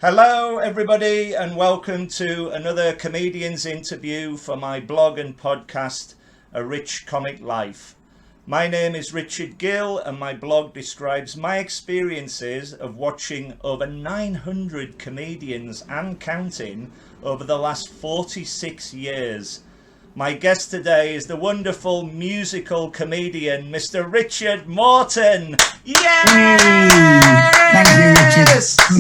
Hello everybody and welcome to another comedian's interview for my blog and podcast Arichcomiclife. My name is Richard Gill and my blog describes my experiences of watching over 900 comedians and counting over the last 46 years. My guest today is the wonderful musical comedian Mr. Richard Morton. Yes! Thank you, Richard.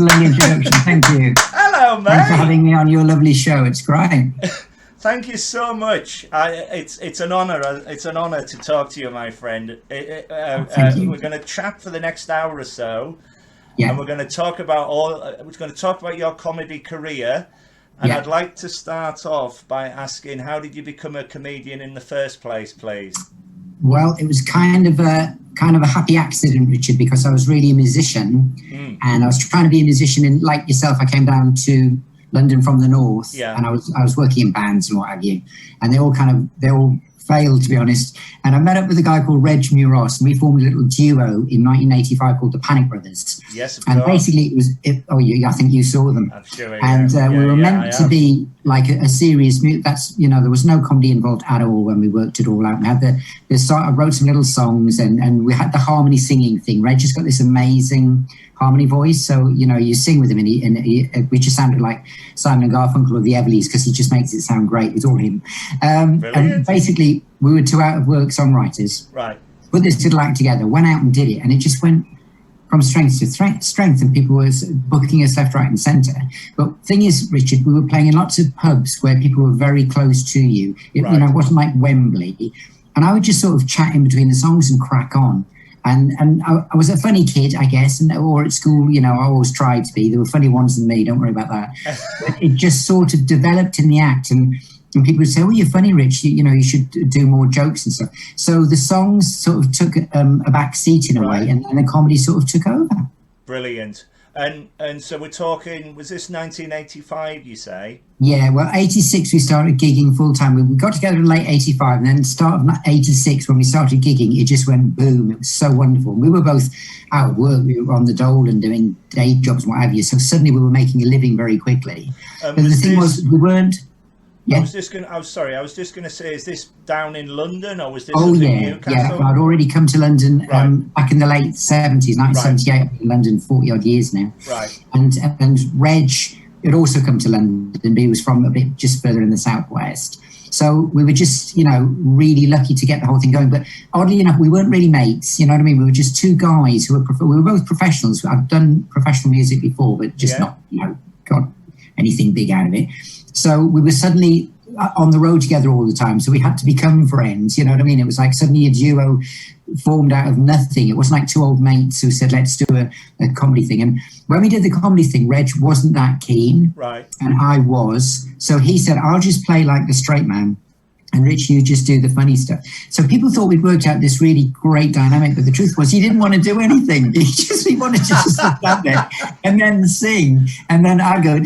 Lovely introduction. Thank you. Hello, mate. Thanks for having me on your lovely show. It's great. Thank you so much. It's an honour. It's an honour to talk to you, my friend. Thank you. We're going to chat for the next hour or so, Yeah. and we're going to talk about your comedy career. And Yeah. I'd like to start off by asking, how did you become a comedian in the first place, please? Well, it was kind of a happy accident, Richard, because I was really a musician, and I was trying to be a musician. And like yourself, I came down to London from the north, and I was working in bands and what have you, and they all failed, to be honest. And I met up with a guy called Reg Muros, and we formed a little duo in 1985 called the Panic Brothers. Yes, of and course. basically I think you saw them. I'm sure. And we were meant to be like a serious. That's there was no comedy involved at all when we worked it all out. We had I wrote some little songs, and we had the harmony singing thing. Reg just got this amazing harmony voice, so you sing with him, and we just sounded like Simon and Garfunkel or the Everleys because he just makes it sound great. It's all him. And basically, we were two out of work songwriters. Right. Put this little act together, went out and did it, and it just went from strength to strength, and people were booking us left, right, and centre. But thing is, Richard, we were playing in lots of pubs where people were very close to you. It wasn't like Wembley, and I would just sort of chat in between the songs and crack on. And I was a funny kid, I guess, or at school, I always tried to be. There were funny ones than me, don't worry about that. But it just sort of developed in the act, and people would say, "Oh, you're funny, Rich. You should do more jokes and stuff." So the songs sort of took a back seat in a way, and the comedy sort of took over. Brilliant. And so we're talking, was this 1985, you say? Yeah, well, 86 we started gigging full time. We got together in late 85, and then start of 86 when we started gigging, it just went boom. It was so wonderful. We were both out of work. We were on the dole and doing day jobs and what have you. So suddenly we were making a living very quickly. But the thing was, we weren't. Yeah. I was just going to say, is this down in London or was this Newcastle? Yeah. I'd already come to London back in the late 70s, 1978. I've been in London 40 odd years now. Right. And Reg had also come to London, but he was from a bit just further in the southwest. So we were just, really lucky to get the whole thing going. But oddly enough, we weren't really mates. You know what I mean? We were just two guys we were both professionals. I've done professional music before, but just not, got anything big out of it. So we were suddenly on the road together all the time. So we had to become friends. You know what I mean? It was like suddenly a duo formed out of nothing. It wasn't like two old mates who said, let's do a comedy thing. And when we did the comedy thing, Reg wasn't that keen. Right. And I was. So he said, I'll just play like the straight man. And Rich, you just do the funny stuff. So people thought we'd worked out this really great dynamic, but the truth was he didn't want to do anything. He wanted to just stand there and then sing. And then I go,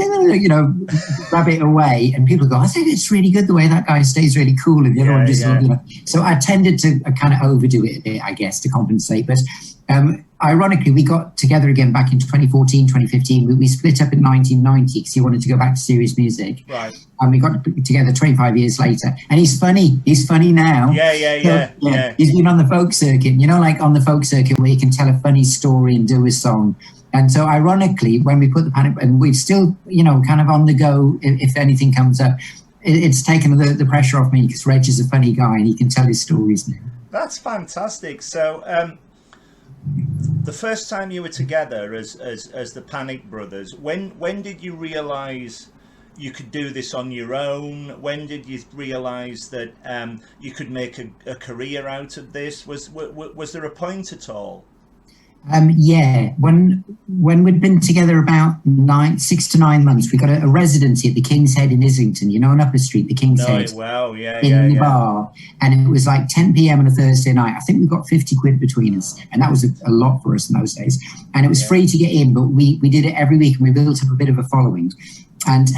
grab it away. And people go, I think it's really good the way that guy stays really cool. And the other one just, So I tended to kind of overdo it a bit, I guess, to compensate. But ironically, we got together again back in 2014, 2015. We split up in 1990 because he wanted to go back to serious music. Right. And we got together 25 years later. And he's funny. He's funny now. Yeah. He's been on the folk circuit, like on the folk circuit where you can tell a funny story and do a song. And so ironically, when we put the Panic, and we're still, kind of on the go if anything comes up, it's taken the pressure off me because Reg is a funny guy and he can tell his stories now. That's fantastic. So the first time you were together as the Panic Brothers, when did you realise you could do this on your own? When did you realise that you could make a career out of this? Was there a point at all? When we'd been together about 6 to 9 months, we got a residency at the King's Head in Islington, on Upper Street, the King's Head. In the bar. And it was like 10 p.m. on a Thursday night. I think we got 50 quid between us. And that was a lot for us in those days. And it was free to get in, but we did it every week and we built up a bit of a following. And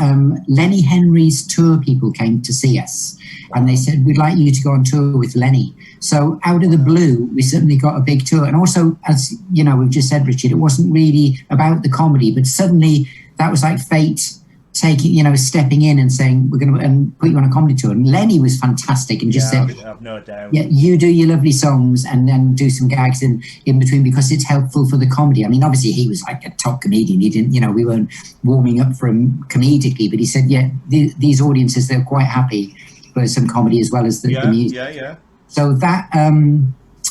Lenny Henry's tour people came to see us. And they said, we'd like you to go on tour with Lenny. So out of the blue, we suddenly got a big tour. And also, as we've just said, Richard, it wasn't really about the comedy, but suddenly that was like fate taking, stepping in and saying, we're going to and put you on a comedy tour. And Lenny was fantastic and just said, I've no doubt. Yeah, you do your lovely songs and then do some gags in between because it's helpful for the comedy. I mean, obviously he was like a top comedian. He didn't, we weren't warming up for him comedically, but he said, these audiences, they're quite happy for some comedy as well as the music. Yeah. So that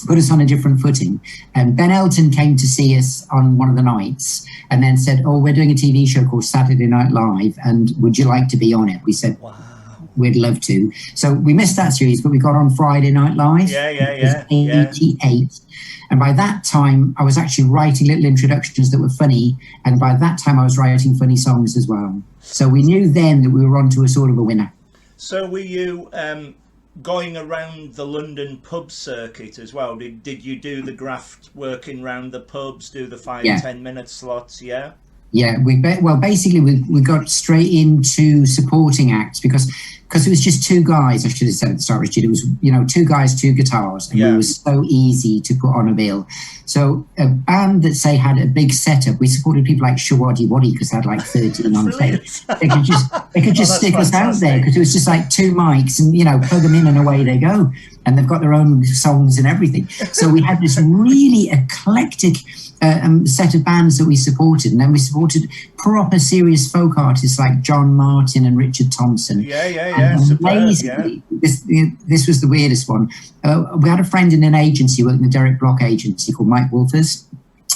put us on a different footing. And Ben Elton came to see us on one of the nights and then said, we're doing a TV show called Saturday Night Live, and would you like to be on it? We said, wow, we'd love to. So we missed that series, but we got on Friday Night Live. Yeah. 88. And by that time, I was actually writing little introductions that were funny. And by that time, I was writing funny songs as well. So we knew then that we were onto a sort of a winner. So were you going around the London pub circuit as well? Did you do the graft, working around the pubs, do the 5-10 minute slots? Yeah, basically we got straight into supporting acts because it was just two guys. I should have said at the start, Richard. It was two guys, two guitars, and it was so easy to put on a bill. So a band that had a big setup, we supported people like Shawaddy Waddy because they had like 13 on stage. They could just stick us out there because it was just like two mics and plug them in and away they go. And they've got their own songs and everything. So we had this really eclectic set of bands that we supported, and then we supported proper serious folk artists like John Martin and Richard Thompson. Amazingly, this was the weirdest one. We had a friend in an agency, working the Derek Block agency called Mike Wolfers,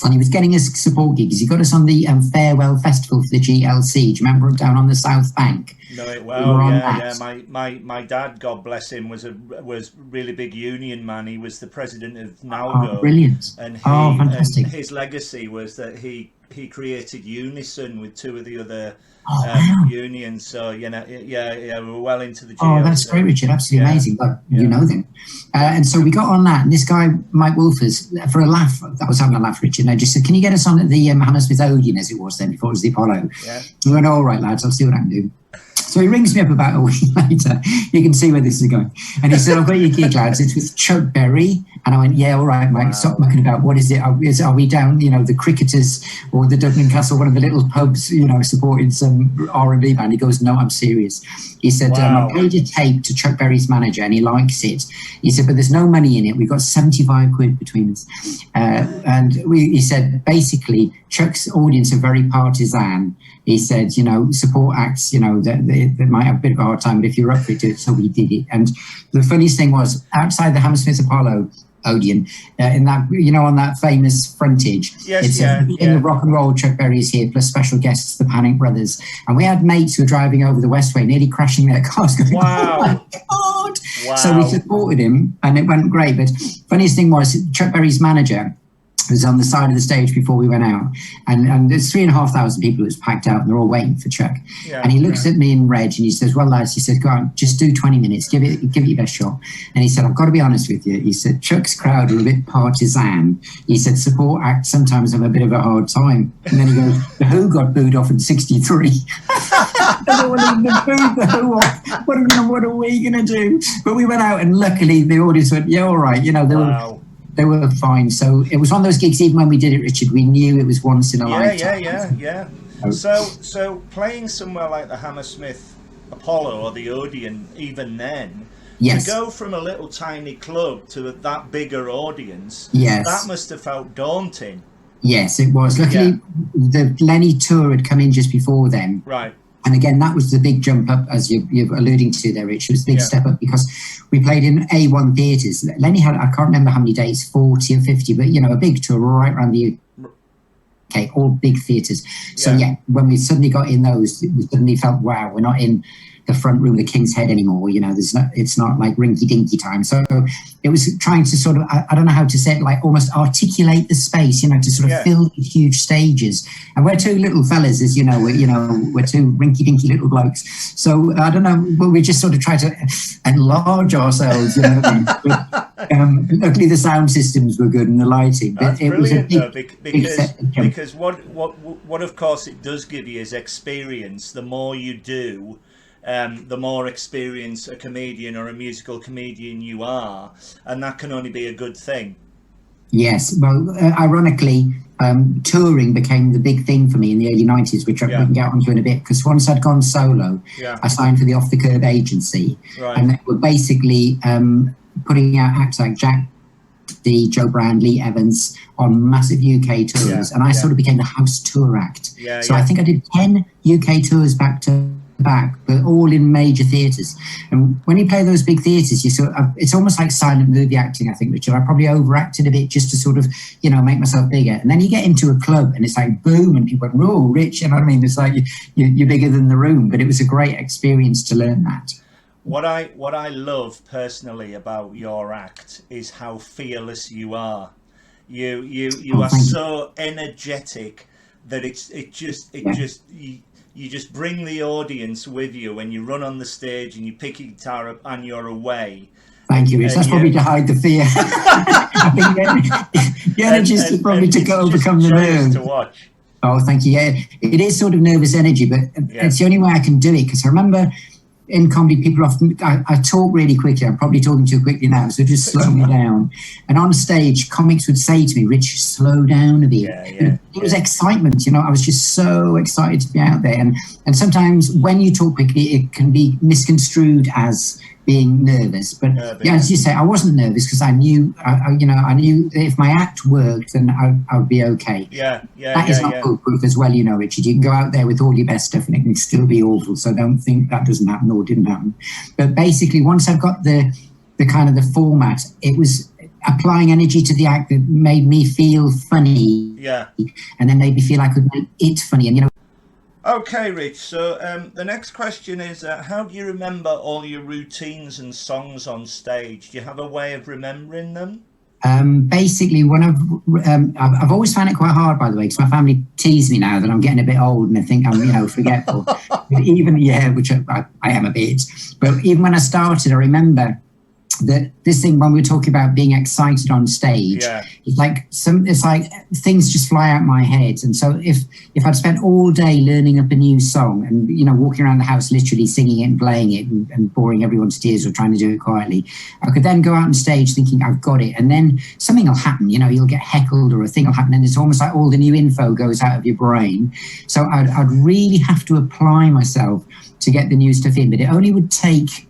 and he was getting us support gigs. He got us on the Farewell Festival for the GLC. Do you remember, down on the South Bank? My dad, God bless him, was really big union man. He was the president of Nalgo. Oh, brilliant! And fantastic. And his legacy was that he created Unison with two of the other unions. So we were well into the GLC. Oh, that's great, Richard. Absolutely amazing. But you know them. And so we got on that, and this guy Mike Wolfers, for a laugh, I was having a laugh, Richard, and I just said, "Can you get us on at the Hammersmith Odeon, as it was then, before it was the Apollo?" Yeah. We went, "All right, lads, I'll see what I can do." So he rings me up about a week later. You can see where this is going. And he said, "I've got your gig, lads. It's with Chuck Berry." And I went, "Yeah, all right, Mike, stop mucking about. What is it? Are we down, the Cricketers or the Dublin Castle, one of the little pubs, supporting some R&B band?" He goes, "No, I'm serious." He said, "I played a tape to Chuck Berry's manager and he likes it." He said, "But there's no money in it. We've got 75 quid between us." He said, basically, Chuck's audience are very partisan. He said, support acts, they might have a bit of a hard time, but if you're up for it, do it. So we did it. And the funniest thing was, outside the Hammersmith Apollo Odeon, in that, on that famous frontage, in the rock and roll, Chuck Berry is here, plus special guests, the Panic Brothers. And we had mates who were driving over the Westway, nearly crashing their cars, going, wow. "Oh my God." Wow. So we supported him, and it went great. But funniest thing was, Chuck Berry's manager was on the side of the stage before we went out, and there's 3,500 people. It was packed out, and they're all waiting for Chuck. And he looks at me in Reg, and he says, "Well, lads," he said, "go on, just do 20 minutes, give it your best shot." And he said, "I've got to be honest with you," he said, "Chuck's crowd are a bit partisan." He said, "Support acts sometimes have a bit of a hard time." And then he goes, "The Who got booed off in '63." What are we gonna do? But we went out, and luckily the audience went, "Yeah, all right," They were fine. So it was one of those gigs, even when we did it, Richard, we knew it was once in a lifetime. Yeah. So playing somewhere like the Hammersmith Apollo or the Odeon, even then, to go from a little tiny club to that bigger audience, that must have felt daunting. Yes, it was. Luckily, the Lenny tour had come in just before then. Right. And again, that was the big jump up, as you're alluding to there, Rich. It was a big step up because we played in A1 theatres. Lenny had, I can't remember how many days, 40 or 50, but, a big tour right around the UK, all big theatres. So, when we suddenly got in those, we suddenly felt, wow, we're not in the front room of the King's Head anymore. It's not like rinky dinky time. So it was trying to sort of, I don't know how to say it, like almost articulate the space, to sort of fill these huge stages. And we're two little fellas, as we're two rinky dinky little blokes. So I don't know, but we just sort of try to enlarge ourselves. Luckily the sound systems were good and the lighting. But That's it brilliant, was a big because what of course it does give you is experience. The more you do, the more experience a comedian or a musical comedian you are, and that can only be a good thing. Yes. Well, ironically, touring became the big thing for me in the early 90s, which we can get onto in a bit, because once I'd gone solo, I signed for the Off the Curb agency, and they were basically putting out acts like Jack Dee, Joe Brown, Lee Evans on massive UK tours, and I sort of became the house tour act. I think I did 10 UK tours back to back, but all in major theatres. And when you play those big theatres, you sort of, it's almost like silent movie acting, I think, Richard. I probably overacted a bit just to sort of, you know, make myself bigger. And then you get into a club and it's like boom, and people go, "Oh, Rich," you know what I mean? It's like you're bigger than the room. But it was a great experience to learn that. What I love personally about your act is how fearless you are. You are so energetic that you just bring the audience with you when you run on the stage and you pick your guitar up and you're away. Thank you, Rich. That's probably to hide the fear. I think the energy is probably to overcome the nerve. To watch. Oh, thank you. Yeah, it is sort of nervous energy, but it's the only way I can do it, because I remember in comedy, people often, I talk really quickly. I'm probably talking too quickly now, so just slow me down. And on stage, comics would say to me, "Rich, slow down a bit." It was excitement, you know. I was just so excited to be out there. And sometimes when you talk quickly, it can be misconstrued as being nervous. But as you say, I wasn't nervous because I knew if my act worked, then I would be okay. That is not foolproof as well, you know, Richard. You can go out there with all your best stuff and it can still be awful. So don't think that doesn't happen or didn't happen. But basically, once I've got the kind of the format, it was applying energy to the act that made me feel funny. And then made me feel I could make it funny. And, you know. Okay, Rich, so the next question is, how do you remember all your routines and songs on stage? Do you have a way of remembering them? Basically, when I've always found it quite hard, by the way, because my family tease me now that I'm getting a bit old and they think I'm, you know, forgetful. But even, which I am a bit. But even when I started, I remember that this thing, when we were talking about being excited on stage, it's like things just fly out my head. And so if I'd spent all day learning up a new song and, you know, walking around the house literally singing it and playing it and boring everyone to tears or trying to do it quietly, I could then go out on stage thinking I've got it, and then something will happen, you know, you'll get heckled or a thing will happen, and it's almost like all the new info goes out of your brain. So I'd really have to apply myself to get the new stuff in, but it only would take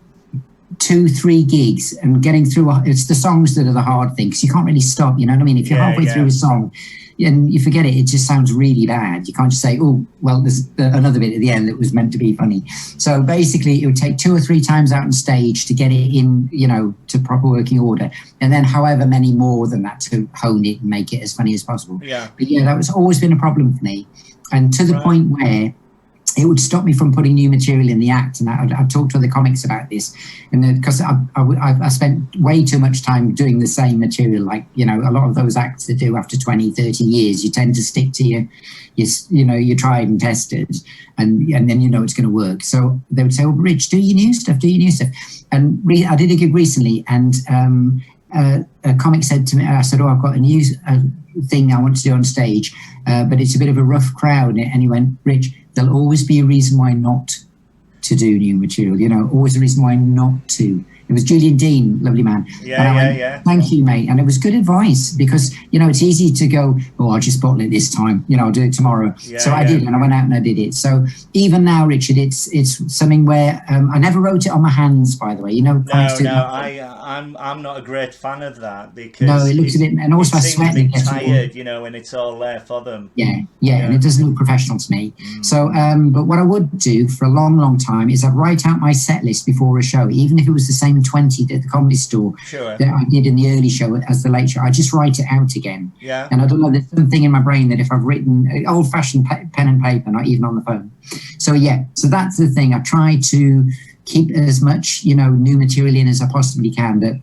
2-3 gigs, and getting through it's the songs that are the hard thing, because you can't really stop, you know what I mean? If you're halfway through a song and you forget it, it just sounds really bad. You can't just say, "Oh, well, there's another bit at the end that was meant to be funny." So basically it would take 2 or 3 times out on stage to get it in, you know, to proper working order, and then however many more than that to hone it and make it as funny as possible. But that was always been a problem for me, and to the point where it would stop me from putting new material in the act. And I've talked to other comics about this, and because I spent way too much time doing the same material. Like, you know, a lot of those acts that do after 20, 30 years, you tend to stick to your tried and tested, and then you know it's going to work. So they would say, "Oh, Rich, do your new stuff. And I did a gig recently, and a comic said to me, I said, "Oh, I've got a new thing I want to do on stage, but it's a bit of a rough crowd." And he went, "Rich, there'll always be a reason why not to do new material, you know, always a reason why not to." It was Julian Dean, lovely man. Thank you, mate. And it was good advice, because, you know, it's easy to go, "Oh, I'll just bottle it this time, you know, I'll do it tomorrow." So I did, and I went out and I did it. So even now, Richard, it's something where I never wrote it on my hands, by the way. You know, I'm not a great fan of that, because it looks a bit, and also I sweat and get tired, you know, and it's all there for them. And it doesn't look professional to me. So, but what I would do for a long, long time is I'd write out my set list before a show, even if it was the same 20 at the Comedy Store that I did in the early show as the late show. I just write it out again. And I don't know, there's something in my brain that if I've written old-fashioned pen and paper, not even on the phone. So so that's the thing. I try to keep as much, you know, new material in as I possibly can. But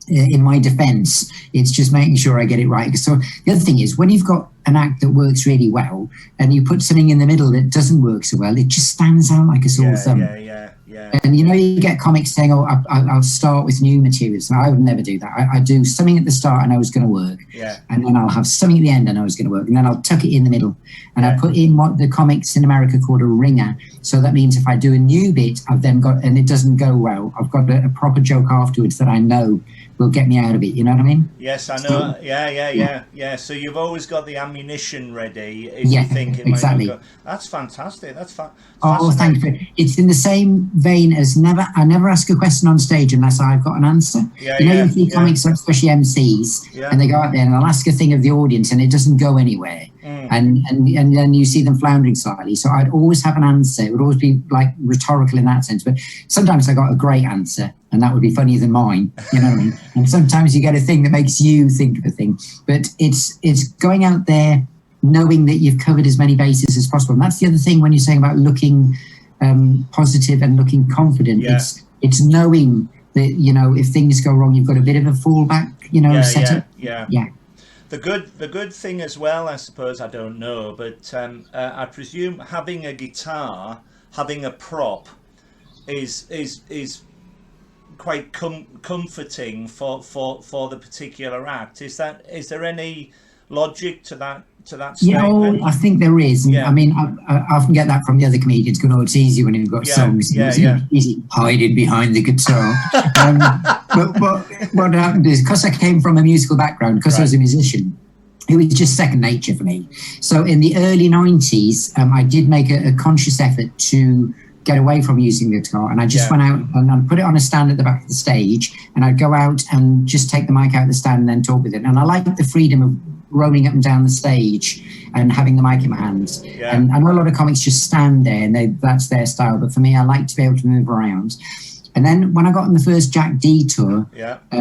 in my defense, it's just making sure I get it right. So the other thing is, when you've got an act that works really well and you put something in the middle that doesn't work so well, it just stands out like a sore thumb. And, you know, you get comics saying, "Oh, I'll start with new materials." And I would never do that. I do something at the start I know is going to work. And then I'll have something at the end I know is going to work. And then I'll tuck it in the middle. And I put in what the comics in America called a ringer. So that means if I do a new bit, I've then got, and it doesn't go well, I've got a proper joke afterwards that I know will get me out of it. You know what I mean? Yes, I know. Yeah. So you've always got the ammunition ready if Yeah, you think it exactly. might not go. That's fantastic. That's Oh, fascinating. thank you. It's in the same vein as I never ask a question on stage unless I've got an answer. You see comics, especially MCs, and they go out there and they'll ask a thing of the audience and it doesn't go anywhere. And then you see them floundering slightly. So I'd always have an answer. It would always be like rhetorical in that sense. But sometimes I got a great answer and that would be funnier than mine. You know what I mean? And sometimes you get a thing that makes you think of a thing. But it's going out there knowing that you've covered as many bases as possible. And that's the other thing when you're saying about looking positive and looking confident. Yeah. It's knowing that, if things go wrong, you've got a bit of a fallback, set up. Yeah. The good thing as well, I suppose, I don't know, but I presume having a guitar, having a prop, is quite comforting for the particular act. Is there any logic to that statement? I think there is. And I mean, I often get that from the other comedians going, it's easy when you've got songs. It's easy hiding behind the guitar. But what happened is, because I came from a musical background, because I was a musician, it was just second nature for me. So in the early 90s, I did make a conscious effort to get away from using the guitar, and I just went out and I'd put it on a stand at the back of the stage, and I'd go out and just take the mic out of the stand and then talk with it. And I liked the freedom of roaming up and down the stage and having the mic in my hands. And I know a lot of comics just stand there and that's their style, but for me, I like to be able to move around. And then when I got on the first Jack D tour,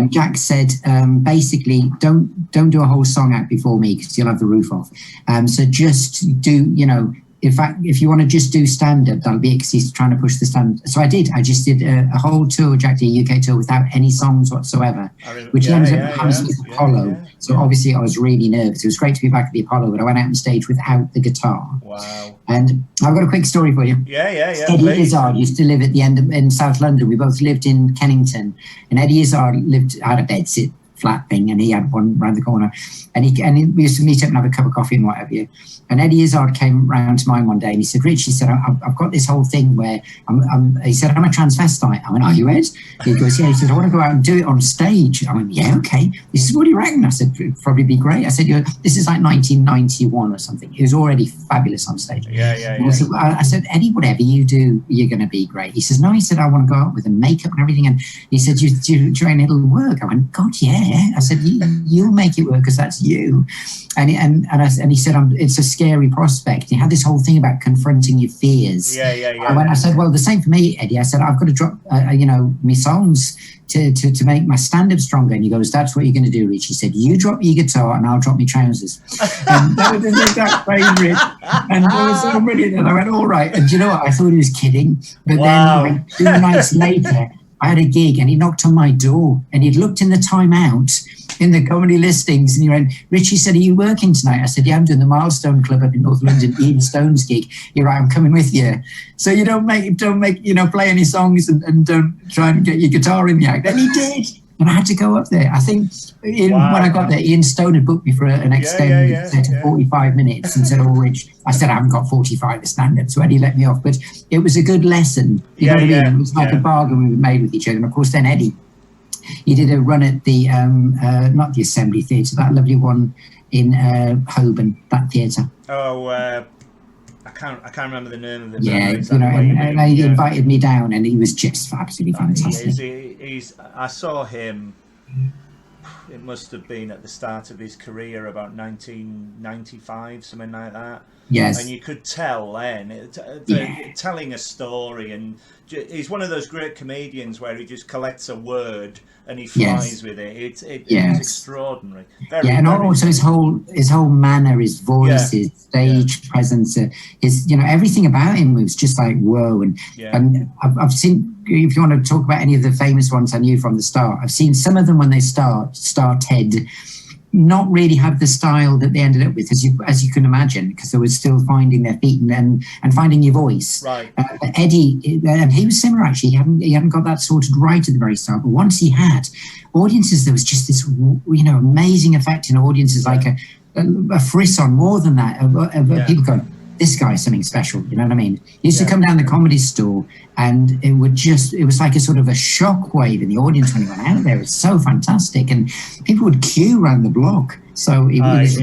Jack said, basically, don't do a whole song out before me because you'll have the roof off. So just do, in fact, if you want to just do stand-up, that'll be it, because he's trying to push the stand. So I did. I just did a whole tour, Jack D UK tour, without any songs whatsoever, which ended up Hammersmith Apollo. So obviously I was really nervous. It was great to be back at the Apollo, but I went out on stage without the guitar. Wow. And I've got a quick story for you. Eddie Izzard used to live at the end in South London. We both lived in Kennington, and Eddie Izzard had a bedsit flat thing, and he had one round the corner, and we used to meet up and have a cup of coffee and what have you. And Eddie Izzard came round to mine one day and he said, Rich, he said, I've got this whole thing where I'm a transvestite. I went, are you, Ed? He goes, yeah. He said, I want to go out and do it on stage. I went, yeah, okay. He said, what do you reckon? I said, it'd probably be great. I said, this is like 1991 or something. He was already fabulous on stage. I said, Eddie, whatever you do, you're going to be great. He says, no, he said, I want to go out with the makeup and everything. And he said, do you reckon it'll work? I went, God, yeah. I said, you'll make it work because that's you. And he said, it's a scary prospect. He had this whole thing about confronting your fears. I said, well, the same for me, Eddie. I said, I've got to drop, my songs to make my stand-up stronger. And he goes, that's what you're going to do, Rich. He said, you drop your guitar and I'll drop my trousers. And that was his exact favourite. And it was so brilliant. And I went, all right. And do you know what? I thought he was kidding. But then 2 nights later, I had a gig and he knocked on my door and he'd looked in the Time Out in the comedy listings and he went, Richie said, are you working tonight? I said, yeah, I'm doing the Milestone Club up in North London, Ian Stone's gig. You're right, I'm coming with you. So you don't make play any songs and don't try and get your guitar in the act. And he did. And I had to go up there. I think when I got there, Ian Stone had booked me for an extended set of 45 minutes and said, oh, Rich, I said, I haven't got 45 to stand up. So Eddie let me off. But it was a good lesson. You know what I mean? It was like a bargain we made with each other. And of course, then Eddie, he did a run at the, not the Assembly Theatre, that lovely one in Holborn, that theatre. Oh, I can't remember the name of it. Yeah, and he invited me down, and he was just absolutely fantastic. I saw him. It must have been at the start of his career, about 1995, something like that. Yes. And you could tell then, telling a story, and he's one of those great comedians where he just collects a word and he flies with it. It's extraordinary. And also his whole manner, his voice, his stage presence, his everything about him was just like whoa. And I've seen, if you want to talk about any of the famous ones I knew from the start, I've seen some of them when they started not really have the style that they ended up with, as you can imagine, because they were still finding their feet and finding your voice. Right. Eddie, and he was similar actually. He hadn't got that sorted right at the very start, but once he had audiences, there was just this amazing effect in audiences, like a frisson, more than that, of people going, this guy's something special, you know what I mean? He used to come down the Comedy Store, and it was like a sort of a shockwave in the audience when he went out there. It was so fantastic, and people would queue around the block. So he's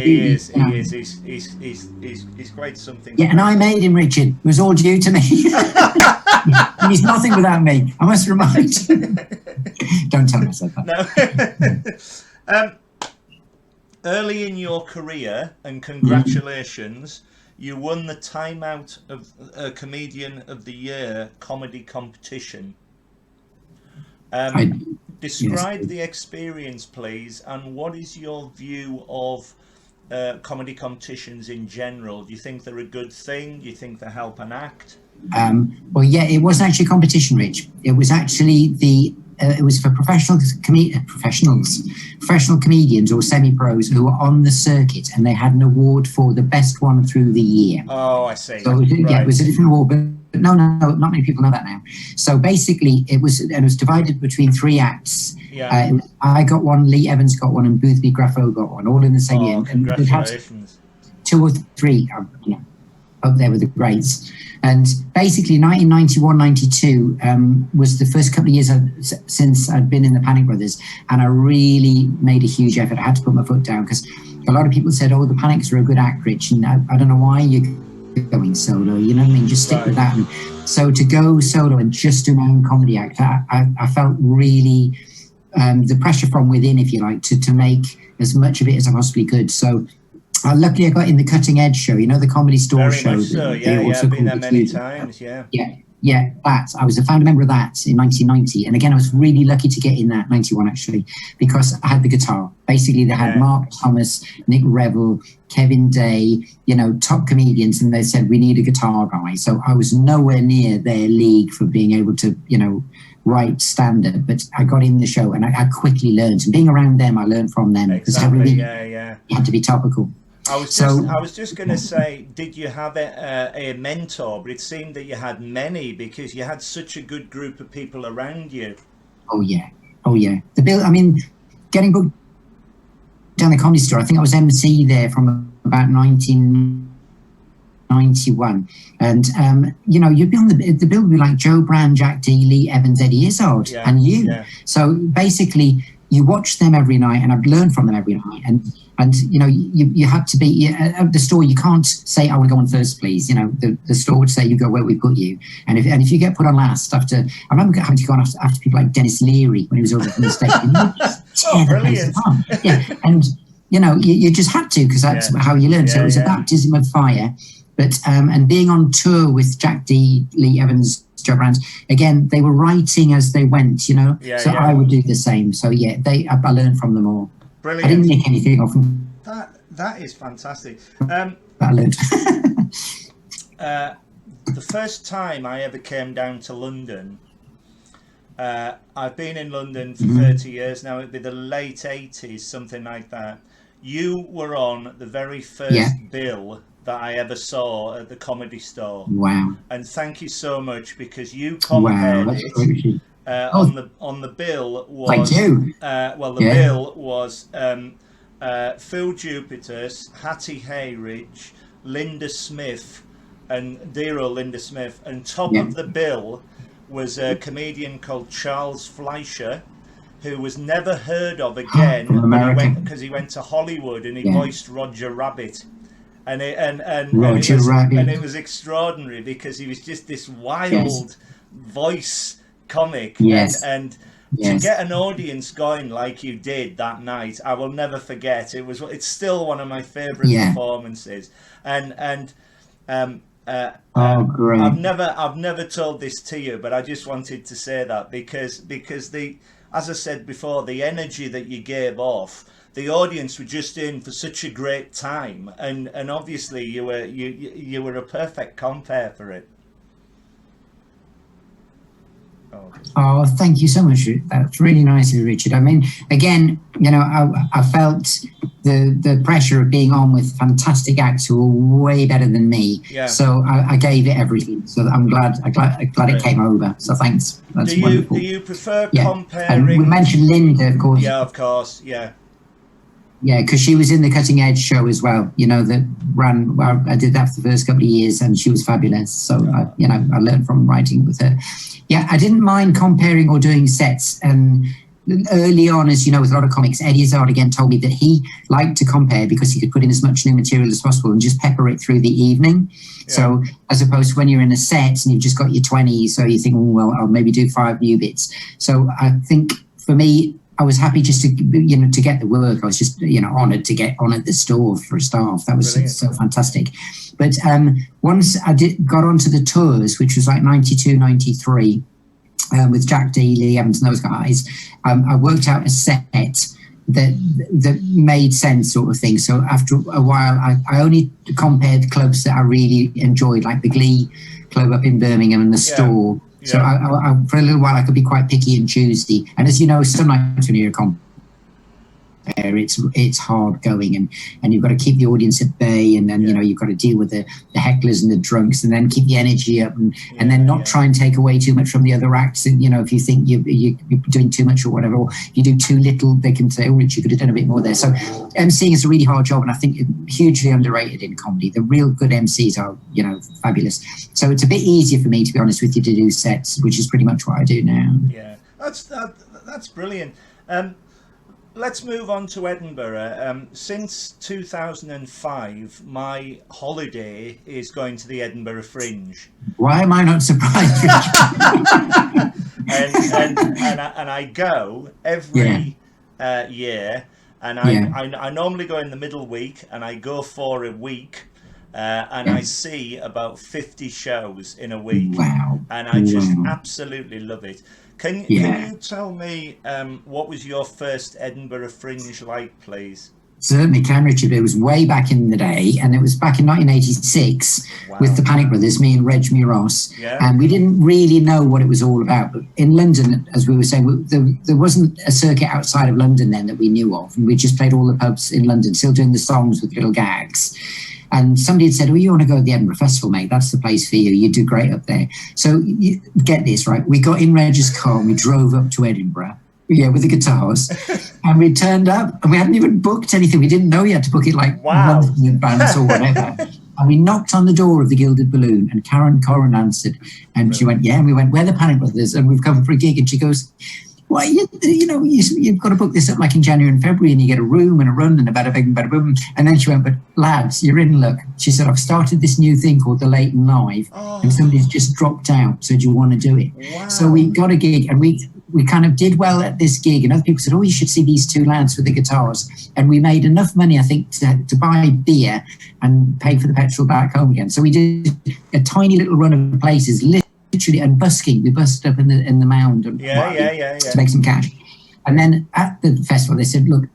quite something. Yeah, and I made him, Richard. It was all due to me. He's nothing without me, I must remind. Don't tell myself that. No. Early in your career, and congratulations, you won the Time Out of Comedian of the Year comedy competition. Describe the experience, please, and what is your view of comedy competitions in general? Do you think they're a good thing? Do you think they help an act? Well, yeah, it wasn't actually a competition, Rich. It was actually it was for professional comedians or semi-pros who were on the circuit, and they had an award for the best one through the year. Oh, I see. So it was a different award, but no, not many people know that now. So basically, it was divided between 3 acts. Yeah. I got one, Lee Evans got one, and Boothby Graffo got one, all in the same year. Congratulations. 2 or 3 up there with the greats. And basically 1991-92 was the first couple of years since I'd been in the Panic Brothers, and I really made a huge effort. I had to put my foot down because a lot of people said, oh, the Panics are a good act, Rich, and I don't know why you're going solo, you know what I mean? Just stick with that. And so to go solo and just do my own comedy act, I felt really the pressure from within, if you like, to make as much of it as I possibly could. So luckily I got in the Cutting Edge show, you know, the Comedy Store Very show. Much so, yeah, I've been there many times, Yeah, that. I was a founder member of that in 1990. And again, I was really lucky to get in that, 91 actually, because I had the guitar. Basically, they had Mark Thomas, Nick Revel, Kevin Day, you know, top comedians, and they said, we need a guitar guy. So I was nowhere near their league for being able to, you know, write standard, but I got in the show and I quickly learned. And being around them, I learned from them. Exactly, you had to be topical. I was just going to say, did you have a mentor? But it seemed that you had many because you had such a good group of people around you. Oh yeah. Getting booked down the Comedy Store, I think I was MC there from about 1991. And, you know, you'd be on the bill would be like Joe Brand, Jack Dee, Lee Evans, Eddie Izzard, and you. Yeah. So basically, you watch them every night, and I've learned from them every night. And you know, you had to be at the store. You can't say, "I want to go on first, please." You know, the store would say, "You go where we put you." And if you get put on last, I remember having to go on after people like Dennis Leary when he was over from the stage. Brilliant! Yeah, and you know, you just had to because that's how you learn. So it was a baptism of fire. But and being on tour with Jack Dee, Lee Evans, Joe Brand, again, they were writing as they went, you know. I would do the same. So I learned from them all. Brilliant. I didn't nick anything off them. That is fantastic. I learned. The first time I ever came down to London, I've been in London for 30 years now. It'd be the late 80s, something like that. You were on the very first bill that I ever saw at the Comedy Store. Wow. And thank you so much because you compared it. On the bill was thank you. Bill was Phil Jupiter's, Hattie Hayridge, Linda Smith, and dear old Linda Smith, and top of the bill was a comedian called Charles Fleischer, who was never heard of again because he went to Hollywood and he voiced Roger Rabbit. And it was extraordinary because he was just this wild voice comic, and to get an audience going like you did that night, I will never forget. It's still one of my favorite performances, and great. I've never told this to you, but I just wanted to say that because as I said before, the energy that you gave off, the audience were just in for such a great time, and obviously you were a perfect compare for it. Oh, thank you so much. That's really nice of you, Richard. I mean, again, you know, I felt the pressure of being on with fantastic acts who were way better than me. Yeah. So I gave it everything. So I'm glad it came over. So thanks. That's wonderful. Do you prefer comparing? And we mentioned Linda, of course. Yeah, of course. Yeah. Yeah, because she was in the Cutting Edge show as well, that ran, well, I did that for the first couple of years and she was fabulous. So, I learned from writing with her. Yeah, I didn't mind comparing or doing sets. And early on, as you know, with a lot of comics, Eddie Izzard again told me that he liked to compare because he could put in as much new material as possible and just pepper it through the evening. Yeah. So as opposed to when you're in a set and you've just got your 20, so you think, oh, well, I'll maybe do 5 new bits. So I think for me, I was happy just to, to get the work. I was just, honoured to get on at the store for a staff. That was so fantastic. But once I got onto the tours, which was like 92, 93, with Jack, Dee Lee Evans and those guys, I worked out a set that made sense, sort of thing. So after a while, I only compared clubs that I really enjoyed, like the Glee Club up in Birmingham and the store. So I, for a little while, I could be quite picky and choosy. And as you know, some nights when you're a compare, it's hard going, and you've got to keep the audience at bay, and then you've got to deal with the hecklers and the drunks, and then keep the energy up, and then not try and take away too much from the other acts. And if you think you're doing too much or whatever, or if you do too little, they can say, "Oh, Rich, you could have done a bit more there." So emceeing is a really hard job, and I think hugely underrated in comedy. The real good MCs are fabulous. So it's a bit easier for me, to be honest with you, to do sets, which is pretty much what I do now. Yeah, that's brilliant. Let's move on to Edinburgh. Since 2005, my holiday is going to the Edinburgh Fringe. Why am I not surprised? and I go every year, and I normally go in the middle week, and I go for a week, and I see about 50 shows in a week. Wow. And I just absolutely love it. Can you tell me what was your first Edinburgh Fringe like, please? Certainly can, Richard. It was way back in the day, and it was back in 1986 with the Panic Brothers, me and Reg Miros, and we didn't really know what it was all about. But in London, as we were saying, there wasn't a circuit outside of London then that we knew of, and we just played all the pubs in London, still doing the songs with little gags. And somebody had said, "Oh, you want to go to the Edinburgh Festival, mate? That's the place for you. You do great up there." So you get this, right? We got in Reg's car and we drove up to Edinburgh, with the guitars, and we turned up and we hadn't even booked anything. We didn't know you had to book it like months in advance or whatever. And we knocked on the door of the Gilded Balloon, and Karen Corran answered, and she went, "Yeah." And we went, "We're the Panic Brothers, and we've come for a gig." And she goes, "Why, you've got to book this up like in January and February, and you get a room and a run and a bada bing, bada boom." And then she went, "But lads, you're in luck." She said, "I've started this new thing called the Late and Live, and somebody's just dropped out. So do you want to do it?" Wow. So we got a gig, and we kind of did well at this gig, and other people said, "Oh, you should see these two lads with the guitars." And we made enough money, I think, to buy beer and pay for the petrol back home again. So we did a tiny little run of places, literally, and busking. We busted up in the Mound and to make some cash. And then at the festival, they said, "Look,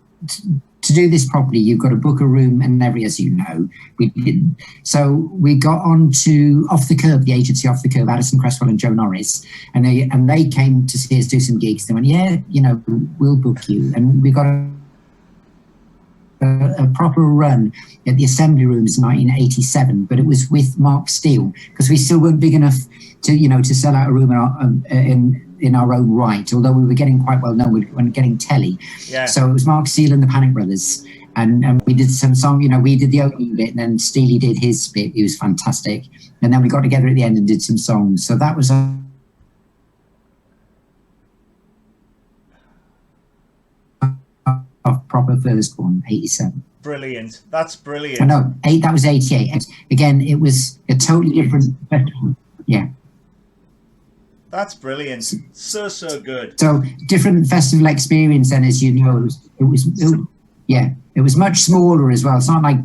to do this properly, you've got to book a room and every, as you know." We didn't. So we got on to Off the Curb, the agency Off the Curb, Addison Cresswell and Joe Norris, and they came to see us do some gigs. They went, "Yeah, we'll book you." And we got a proper run at the Assembly Rooms in 1987, but it was with Mark Steele, because we still weren't big enough to sell out a room in our own right, although we were getting quite well known, we were getting telly. Yeah. So it was Mark Steele and the Panic Brothers, and we did some song, we did the opening bit, and then Steely did his bit. He was fantastic. And then we got together at the end and did some songs. So that was a proper first one, 87. Brilliant. That's brilliant. No, that was 88. Again, it was a totally different festival. Yeah. That's brilliant. So good. So different festival experience then, as you know. It was much smaller as well. It's not like,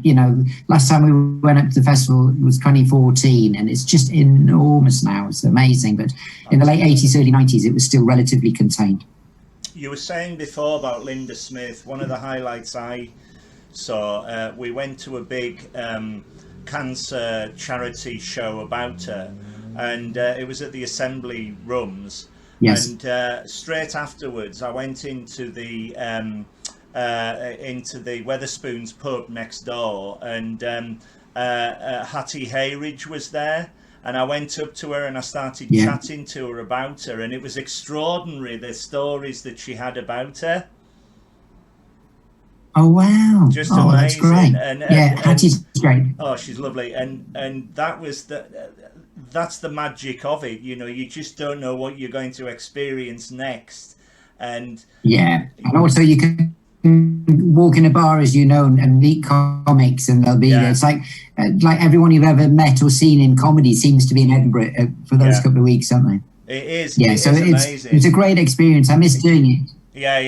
last time we went up to the festival, it was 2014, and it's just enormous now. It's amazing. But in the late 80s, early 90s, it was still relatively contained. You were saying before about Linda Smith. One of the highlights I saw, we went to a big cancer charity show about her, and it was at the Assembly Rooms. Yes. And straight afterwards, I went into the Wetherspoons pub next door, and Hattie Hayridge was there. And I went up to her and I started chatting to her about her, and it was extraordinary, the stories that she had about her. Oh wow! Just oh, amazing. That's great. Hattie's great. Oh, she's lovely, and that was that's the magic of it. You know, you just don't know what you're going to experience next, and also you can walk in a bar, as you know, and meet comics, and they'll be there. It's like everyone you've ever met or seen in comedy seems to be in Edinburgh for those couple of weeks, don't they? It is. Yeah, so amazing. It's a great experience. I miss doing it. Yeah.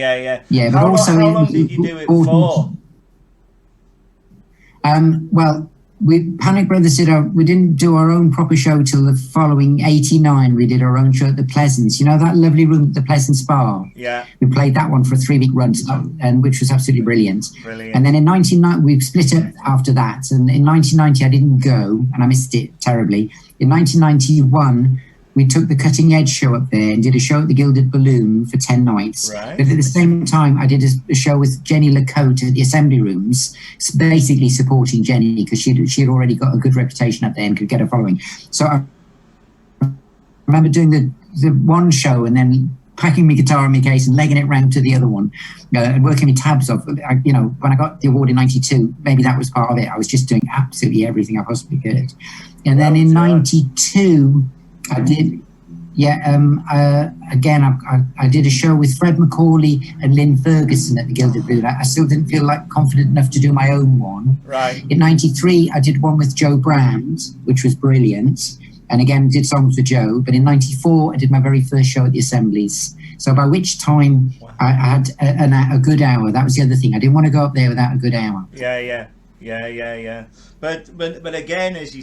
Yeah, but how long did you do it for? Well, Panic Brothers we didn't do our own proper show till the following 89. We did our own show at the Pleasance. You know that lovely room at the Pleasance Bar? Yeah. We played that one for a 3-week run, and which was absolutely brilliant. Brilliant. And then in 1990, we split up after that. And in 1990, I didn't go, and I missed it terribly. In 1991, we took the Cutting Edge show up there and did a show at the Gilded Balloon for 10 nights. Right. But at the same time, I did a show with Jenny LaCote at the Assembly Rooms, basically supporting Jenny because she'd already got a good reputation up there and could get a following. So I remember doing the one show and then packing my guitar in my case and legging it round to the other one and working my tabs off. When I got the award in 92, maybe that was part of it. I was just doing absolutely everything I possibly could. And then in 92... I did, again, I did a show with Fred McCauley and Lynn Ferguson at the Gilded Balloon. I still didn't feel confident enough to do my own one. Right. In 93, I did one with Joe Brand, which was brilliant. And again, did songs for Joe. But in 94, I did my very first show at the Assemblies. So by which time I had a good hour. That was the other thing. I didn't want to go up there without a good hour. Yeah. But again, as we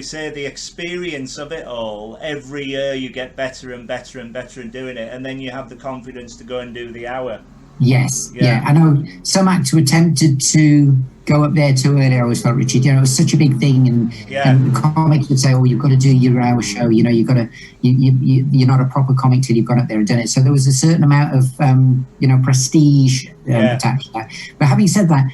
say, the experience of it all, every year you get better and better and better in doing it, and then you have the confidence to go and do the hour. Yes, I know some actors were tempted to go up there too early. I always felt, Richard, it was such a big thing, and the comics would say, "Oh, you've got to do your hour show. You've got to. You're not a proper comic till you've gone up there and done it." So there was a certain amount of prestige attached to that. But having said that,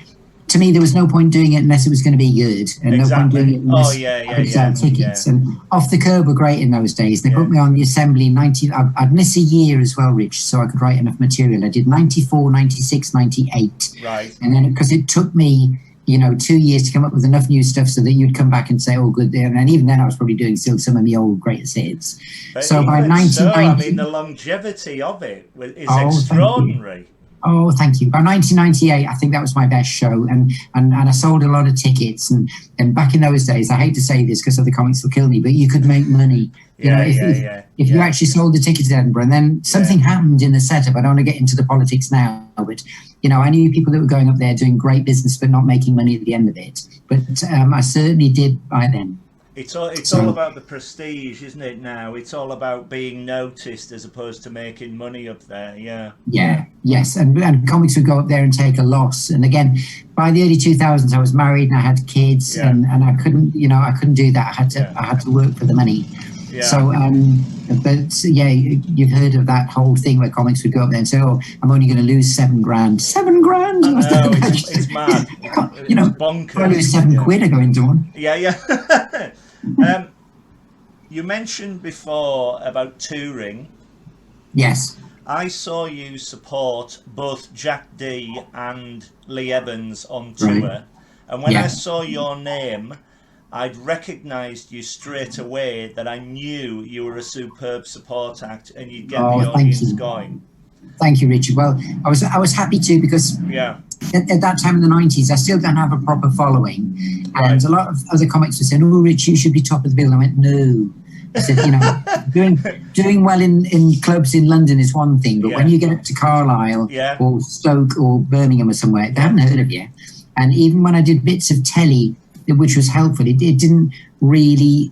to me, there was no point doing it unless it was going to be good, and no point doing it unless I could sell tickets. And Off the Curb were great in those days. They put me on the Assembly in 90. I'd miss a year as well, Rich, so I could write enough material. I did 94, 96, 98. Right. And then because it took me, 2 years to come up with enough new stuff so that you'd come back and say, "Oh, good." And even then, I was probably doing still some of the old greatest hits. But so by 1990, the longevity of it is extraordinary. Oh, thank you. By 1998, I think that was my best show, and I sold a lot of tickets. And back in those days, I hate to say this because other comics will kill me, but you could make money. If you actually sold the tickets to Edinburgh, and then something happened in the setup. I don't want to get into the politics now, but I knew people that were going up there doing great business, but not making money at the end of it. But I certainly did by then. It's all about the prestige, isn't it? Now it's all about being noticed as opposed to making money up there. Yes, and comics would go up there and take a loss. And again, by the early 2000s, I was married and I had kids, and I couldn't do that. I had to work for the money. Yeah. So, you've heard of that whole thing where comics would go up there and say, "Oh, I'm only going to lose $7,000." $7,000? No, it's mad. It's bonkers. I lose £7 I go into one. Yeah. You mentioned before about touring. Yes. I saw you support both Jack Dee and Lee Evans on tour. Right. And when I saw your name, I'd recognised you straight away, that I knew you were a superb support act and you'd get the audience going. Thank you, Richard. Well, I was happy to, because at that time in the 90s, I still don't have a proper following. And a lot of other comics were saying, "Oh, Rich, you should be top of the bill." And I went, "No." I said, doing well in clubs in London is one thing, but when you get up to Carlisle or Stoke or Birmingham or somewhere, they haven't heard of you. And even when I did bits of telly, which was helpful, it didn't really,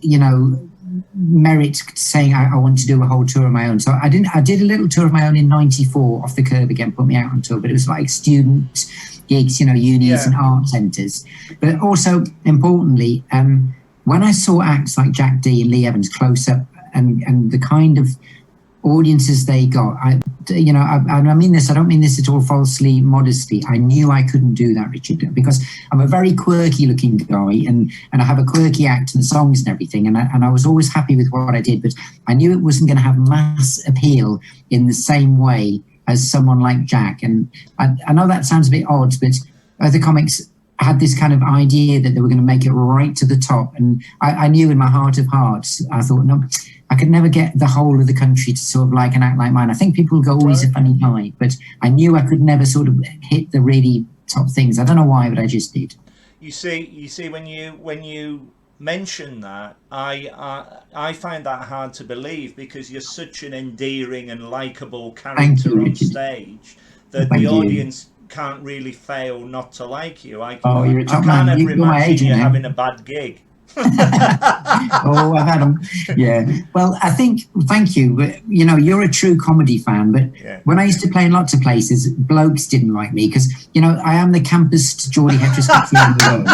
merit saying I want to do a whole tour of my own. So I did a little tour of my own in 94, Off the Curb again, put me out on tour, but it was like student gigs, unis and art centres. But also, importantly, when I saw acts like Jack Dee and Lee Evans close up and the kind of audiences they got, I mean this, I don't mean this at all falsely, modestly. I knew I couldn't do that, Richard, because I'm a very quirky looking guy and I have a quirky act and songs and everything. And I was always happy with what I did, but I knew it wasn't going to have mass appeal in the same way as someone like Jack. And I know that sounds a bit odd, but other comics had this kind of idea that they were going to make it right to the top. And I knew in my heart of hearts, I thought, no, I could never get the whole of the country to sort of like and act like mine. I think people go, oh, he's a funny guy, but I knew I could never sort of hit the really top things. I don't know why, but I just did. You see, when you mention that, I find that hard to believe, because you're such an endearing and likable character on stage that the audience can't really fail not to like you. I can't ever imagine you having a bad gig. Oh, I've had them. Yeah. Well, I think, thank you. But, you know, you're a true comedy fan. But when I used to play in lots of places, blokes didn't like me because, you know, I am the campus Geordie heterosexual in the world.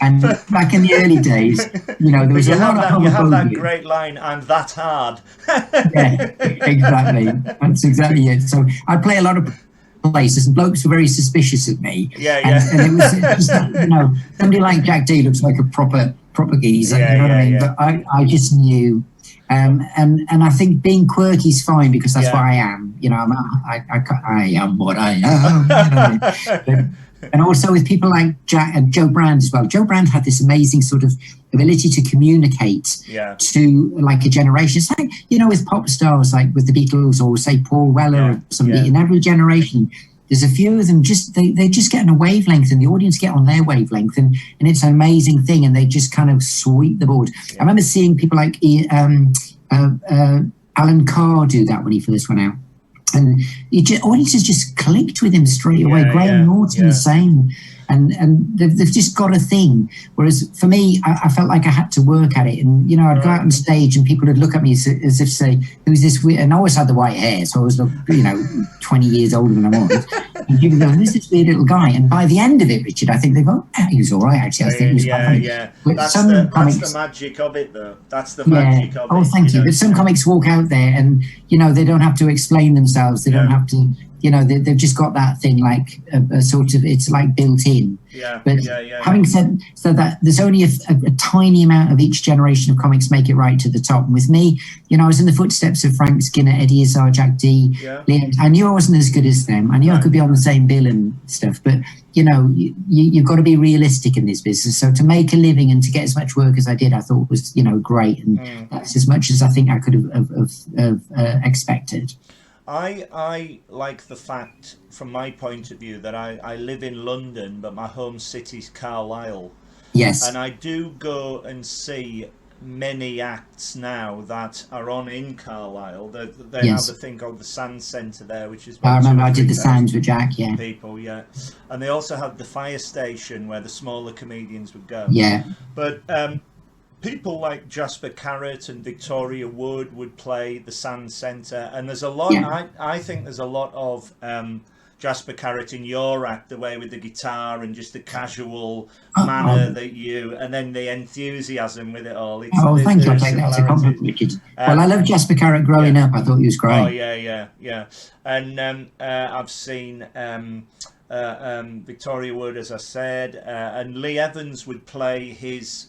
And back in the early days, you know, there was a lot of homophobia. You have that great line, I'm that hard. Yeah, exactly. That's exactly it. So I play a lot of places and blokes were very suspicious of me. And it was just, you know, somebody like Jack Dee looks like a proper geezer, you know what I mean? But I just knew, and I think being quirky is fine because that's what I am. You know, I am what I am. You know what I mean? And also with people like Jack and Joe Brand as well. Joe Brand had this amazing sort of ability to communicate to like a generation. It's like, you know, with pop stars like with the Beatles or say Paul Weller or somebody, in every generation there's a few of them they just get on a wavelength and the audience get on their wavelength and it's an amazing thing and they just kind of sweep the board. I remember seeing people like Alan Carr do that when he first went out. And audiences just clicked with him straight away. Graham Norton the same. And they've just got a thing. Whereas for me, I felt like I had to work at it. And, you know, I'd go out on stage and people would look at me as if say, who's this weird? And I always had the white hair. So I was, you know, 20 years older than I was. And people go, who's this weird little guy? And by the end of it, Richard, I think they go, oh, he was all right, actually. I think he was quite funny. But that's the magic of it, though. That's the magic of it. Oh, thank you. But some comics walk out there and, you know, they don't have to explain themselves. They don't have to, you know, they've just got that thing like a sort of, it's like built in. Having said that, there's only a tiny amount of each generation of comics make it right to the top. And with me, you know, I was in the footsteps of Frank Skinner, Eddie Izzard, Jack Dee. I knew I wasn't as good as them. I knew I could be on the same bill and stuff. But, you know, you've got to be realistic in this business. So to make a living and to get as much work as I did, I thought was, you know, great. And that's as much as I think I could have expected. I like the fact, from my point of view, that I live in London, but my home city's Carlisle. Yes. And I do go and see many acts now that are on in Carlisle. They have a thing called the Sand Centre there, which is... I remember I did the Sands with Jack, people, and they also have the fire station where the smaller comedians would go. But people like Jasper Carrott and Victoria Wood would play the Sand Centre, and there's a lot. I think there's a lot of Jasper Carrott in your act, the way with the guitar and just the casual manner that you, and then the enthusiasm with it all. Thank you. I take that as a compliment, Richard. Well, I loved Jasper Carrott growing up. I thought he was great. Oh yeah. And I've seen Victoria Wood, as I said, and Lee Evans would play his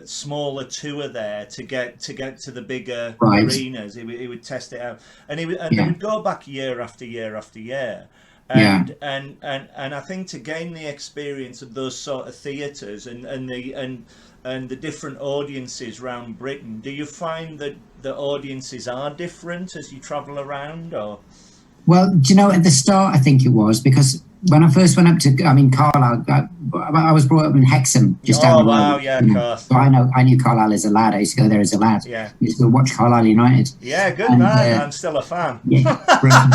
smaller tour there to get to the bigger arenas. He would test it out, and they would go back year after year after year. And I think to gain the experience of those sort of theatres and the different audiences around Britain, do you find that the audiences are different as you travel around, or? Well, do you know, at the start, I think it was, because when I first went up to, Carlisle, I was brought up in Hexham, just down the road. Oh, wow, yeah, of course. So I knew Carlisle as a lad. I used to go there as a lad. Yeah. I used to go watch Carlisle United. Yeah, good man. I'm still a fan. Yeah, brilliant.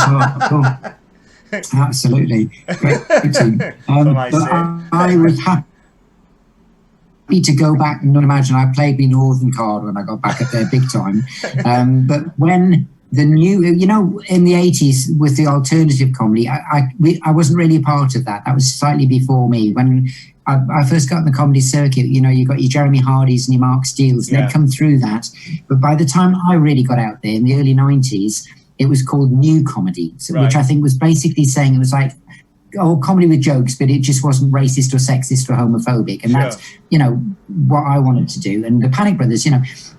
Absolutely. Great team. But I was happy to go back and not imagine I played me Northern Card when I got back up there big time. But when the new, you know, in the 80s with the alternative comedy, I wasn't really a part of that. That was slightly before me. When I first got in the comedy circuit, you know, you got your Jeremy Hardys and your Mark Steeles, they'd come through that. But by the time I really got out there in the early 90s, it was called new comedy, which I think was basically saying it was like comedy with jokes, but it just wasn't racist or sexist or homophobic. And that's, what I wanted to do. And the Panic Brothers,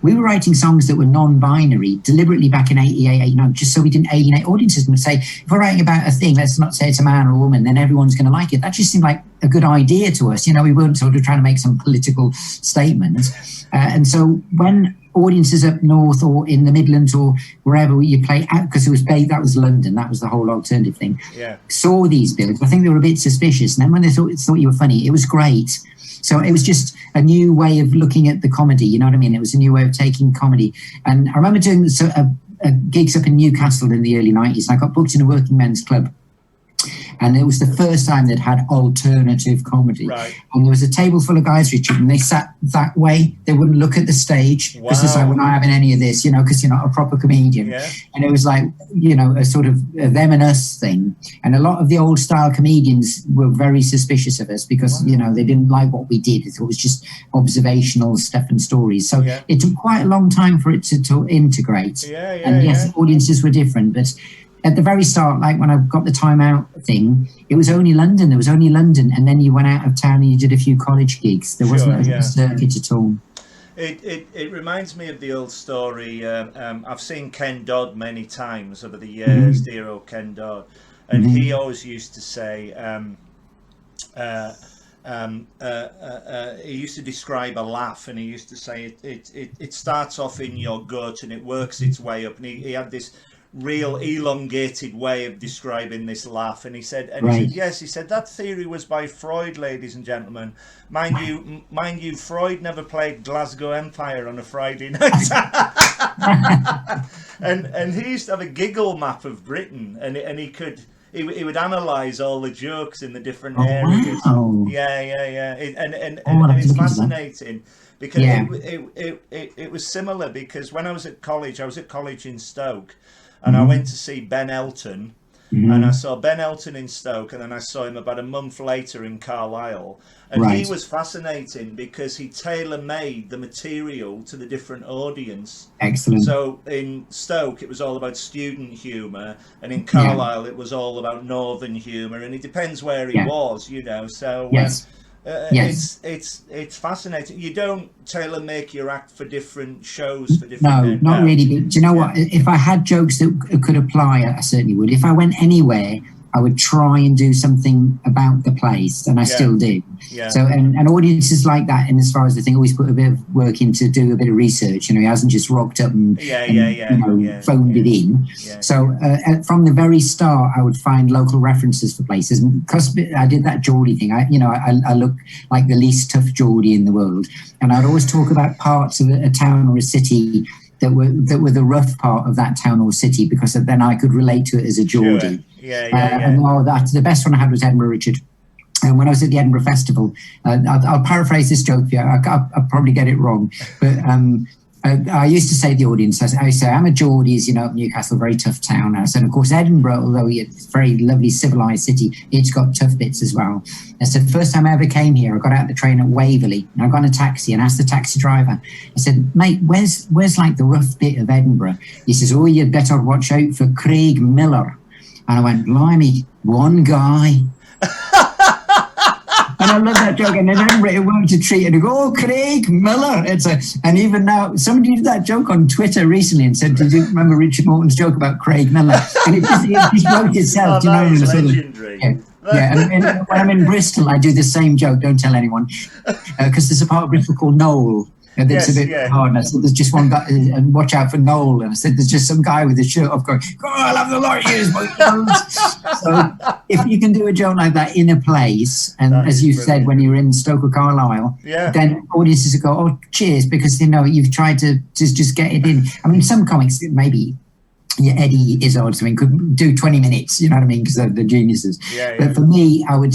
we were writing songs that were non-binary deliberately back in 88, 89, just so we didn't alienate audiences and would say, if we're writing about a thing, let's not say it's a man or a woman, then everyone's going to like it. That just seemed like a good idea to us. We weren't sort of trying to make some political statement. And so when audiences up north or in the Midlands or wherever you play out, because that was London, that was the whole alternative thing, saw these bills, I think they were a bit suspicious. And then when they thought you were funny, it was great. So it was just a new way of looking at the comedy, you know what I mean? It was a new way of taking comedy. And I remember doing gigs up in Newcastle in the early 90s, and I got booked in a working men's club. And it was the first time they'd had alternative comedy. Right. And there was a table full of guys, Richard, and they sat that way. They wouldn't look at the stage. Because it's like, we're not having any of this, because you're not a proper comedian. Yeah. And it was like, a sort of a them and us thing. And a lot of the old style comedians were very suspicious of us because, they didn't like what we did. It was just observational stuff and stories. So it took quite a long time for it to integrate. And yes, audiences were different, but at the very start, like when I got the Time Out thing, it was only London. There was only London. And then you went out of town and you did a few college gigs. There wasn't a circuit at all. It reminds me of the old story. I've seen Ken Dodd many times over the years, dear old Ken Dodd. And he always used to say, he used to describe a laugh, and he used to say it starts off in your gut and it works its way up. And he had this real elongated way of describing this laugh, and he said that theory was by Freud, ladies and gentlemen. Mind you, Freud never played Glasgow Empire on a Friday night. and he used to have a giggle map of Britain, and he would analyse all the jokes in the different areas. Wow. And it's fascinating because it was similar, because when I was at college in Stoke. And I went to see Ben Elton, and I saw Ben Elton in Stoke, and then I saw him about a month later in Carlisle. And he was fascinating because he tailor-made the material to the different audience. Excellent. So in Stoke, it was all about student humour, and in Carlisle, it was all about northern humour, and it depends where he was, So it's fascinating. You don't tailor make your act for different shows, for different not really. But do you know what? If I had jokes that could apply, I certainly would. If I went anywhere, I would try and do something about the place, and I still do. So and audiences like that, and as far as the thing, always put a bit of work in to do a bit of research. He hasn't just rocked up and phoned it in. So from the very start, I would find local references for places. And because I did that Geordie thing, I look like the least tough Geordie in the world, and I'd always talk about parts of a town or a city that were the rough part of that town or city, because then I could relate to it as a Geordie. And the best one I had was Edinburgh, Richard. And when I was at the Edinburgh Festival, I'll paraphrase this joke for you. I'll probably get it wrong, but I used to say to the audience, I say, I'm a Geordie, as you know, Newcastle, a very tough town. And I said, of course, Edinburgh, although it's a very lovely, civilised city, it's got tough bits as well. I said, the first time I ever came here, I got out the train at Waverley, and I got in a taxi and asked the taxi driver, I said, mate, where's like the rough bit of Edinburgh? He says, oh, you'd better watch out for Craig Miller. And I went, blimey, one guy. And I love that joke. And then Edinburgh, it worked a treat. And I go, oh, Craig Miller. And even now, somebody did that joke on Twitter recently and said, did you remember Richard Morton's joke about Craig Miller? And it just wrote itself. That is legendary. And when I'm in Bristol, I do the same joke. Don't tell anyone. Because there's a part of Bristol called Knoll. That's a bit hard. And I said, there's just one guy, and watch out for Noel. And I said, there's just some guy with his shirt off going, oh, I'll have the lot of years, boys. So if you can do a joke like that in a place, and as you said, when you're in Stoke or Carlisle, then audiences will go, oh, cheers, because you've tried to just get it in. I mean, some comics, maybe Eddie Izzard something could do 20 minutes, you know what I mean, because they're the geniuses. But for me, I would,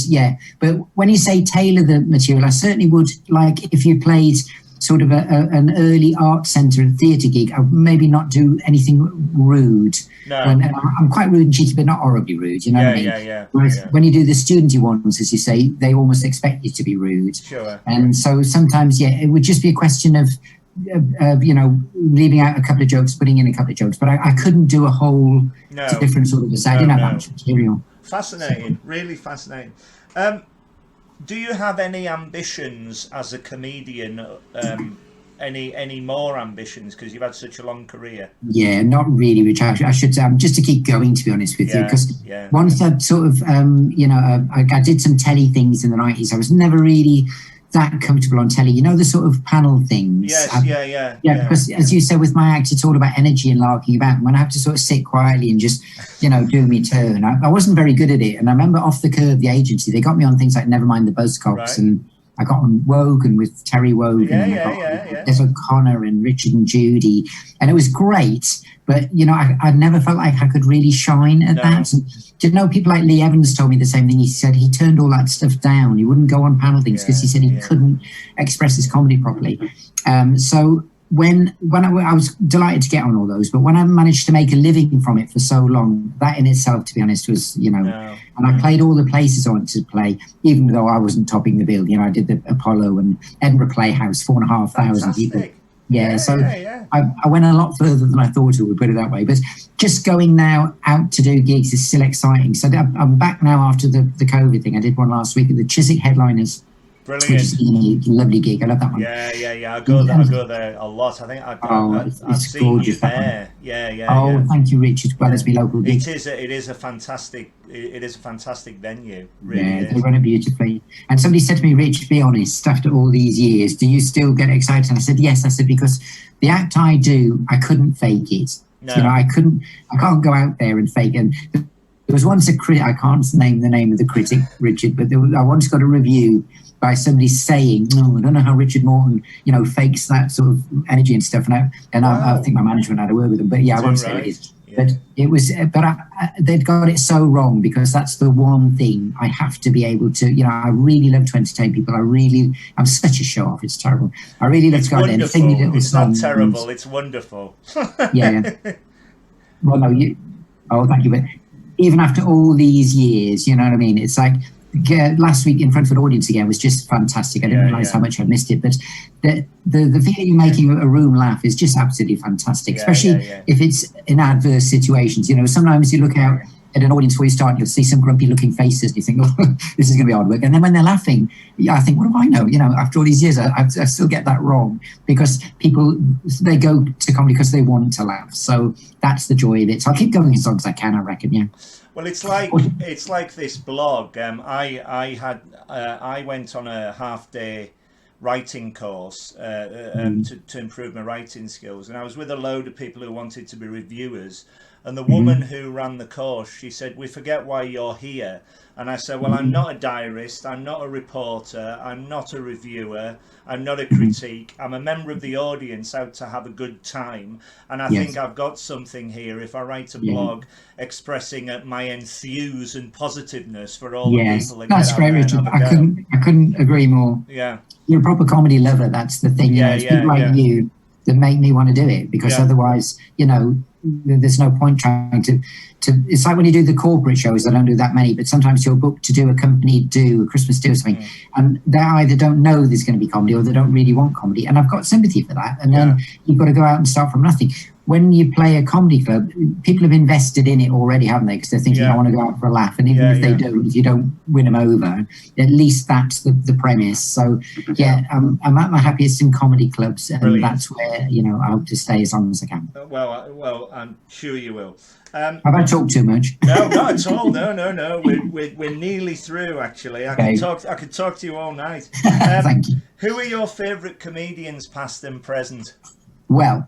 But when you say tailor the material, I certainly would, like if you played sort of an early art centre and theatre gig, I would maybe not do anything rude. No. I'm quite rude and cheeky, but not horribly rude, you know what I mean? Whereas when you do the studenty ones, as you say, they almost expect you to be rude. Sure. And so sometimes, it would just be a question of leaving out a couple of jokes, putting in a couple of jokes. But I couldn't do a whole different sort of a side. I didn't have that much material. Fascinating, really fascinating. Do you have any ambitions as a comedian? Any more ambitions, because you've had such a long career? Yeah, not really, which I should just to keep going, to be honest with you, because once I sort of I did some telly things in the 90s. I was never really that comfortable on telly, the sort of panel things. Yeah, because as you said, with my act, it's all about energy and larking about. When I have to sort of sit quietly and just do my turn, I wasn't very good at it. And I remember Off the Curve, the agency, they got me on things like Never Mind the Buzzcocks, and I got on Wogan with Terry Wogan, and I got Des O'Connor and Richard and Judy, and it was great. But I never felt like I could really shine at that. And, people like Lee Evans told me the same thing. He said he turned all that stuff down. He wouldn't go on panel things because he said he couldn't express his comedy properly. So when I was delighted to get on all those, but when I managed to make a living from it for so long, that in itself, to be honest, was and I played all the places I wanted to play, even though I wasn't topping the bill. I did the Apollo and Edinburgh Playhouse, 4,500 people. I went a lot further than I thought it would, put it that way. But just going now out to do gigs is still exciting. So I'm back now after the COVID thing. I did one last week at the Chiswick Headliners. Brilliant. Which is a lovely gig. I love that one. I go there a lot. I think I've seen gorgeous, you there. Thank you, Richard. Well, it's my local gig. It is a fantastic venue. Really they run it beautifully. And somebody said to me, Rich, be honest, after all these years, do you still get excited? And I said, yes. I said, because the act I do, I couldn't fake it. No. I can't go out there and fake it. And there was once a critic, I can't name the name of the critic, Richard, but I once got a review by somebody saying, "No, I don't know how Richard Morton, fakes that sort of energy and stuff." And I think my management had a word with him, but I won't say it is. But it was, they'd got it so wrong, because that's the one thing I have to be able to. I really love to entertain people. I'm such a show off. It's terrible. I really love to go out there and sing little songs. It's not terrible. It's wonderful. Well, no, thank you. But even after all these years, you know what I mean? It's like, last week in front of an audience again was just fantastic. I didn't realise how much I missed it, but the feeling you're making a room laugh is just absolutely fantastic, especially if it's in adverse situations. Sometimes you look out at an audience before you start, you'll see some grumpy looking faces and you think, oh, this is going to be hard work. And then when they're laughing, I think, what do I know? After all these years, I still get that wrong, because people, they go to comedy because they want to laugh. So that's the joy of it. So I'll keep going as long as I can, I reckon, Well, it's like this blog. I went on a half-day writing course to improve my writing skills, and I was with a load of people who wanted to be reviewers. And the woman who ran the course, she said, "We forget why you're here." And I said, "Well, I'm not a diarist, I'm not a reporter, I'm not a reviewer, I'm not a critique. I'm a member of the audience out to have a good time. And I think I've got something here if I write a blog expressing my enthuse and positiveness for all the people that that's get great, Richard. I couldn't agree more. Yeah. You're a proper comedy lover, that's the thing. It's people like you that make me want to do it, because otherwise, there's no point trying to it's like when you do the corporate shows. I don't do that many, but sometimes you're booked to do a company do, a Christmas do or something, and they either don't know there's going to be comedy or they don't really want comedy, and I've got sympathy for that. And then you've got to go out and start from nothing. When you play a comedy club, people have invested in it already, haven't they? Because they're thinking, I want to go out for a laugh. And even if you don't win them over, at least that's the premise. So, I'm at my happiest in comedy clubs, and that's where, I hope to stay as long as I can. Well, I'm sure you will. Have I talked too much? No, not at all. No. We're nearly through, actually. I could talk to you all night. Thank you. Who are your favourite comedians, past and present? Well,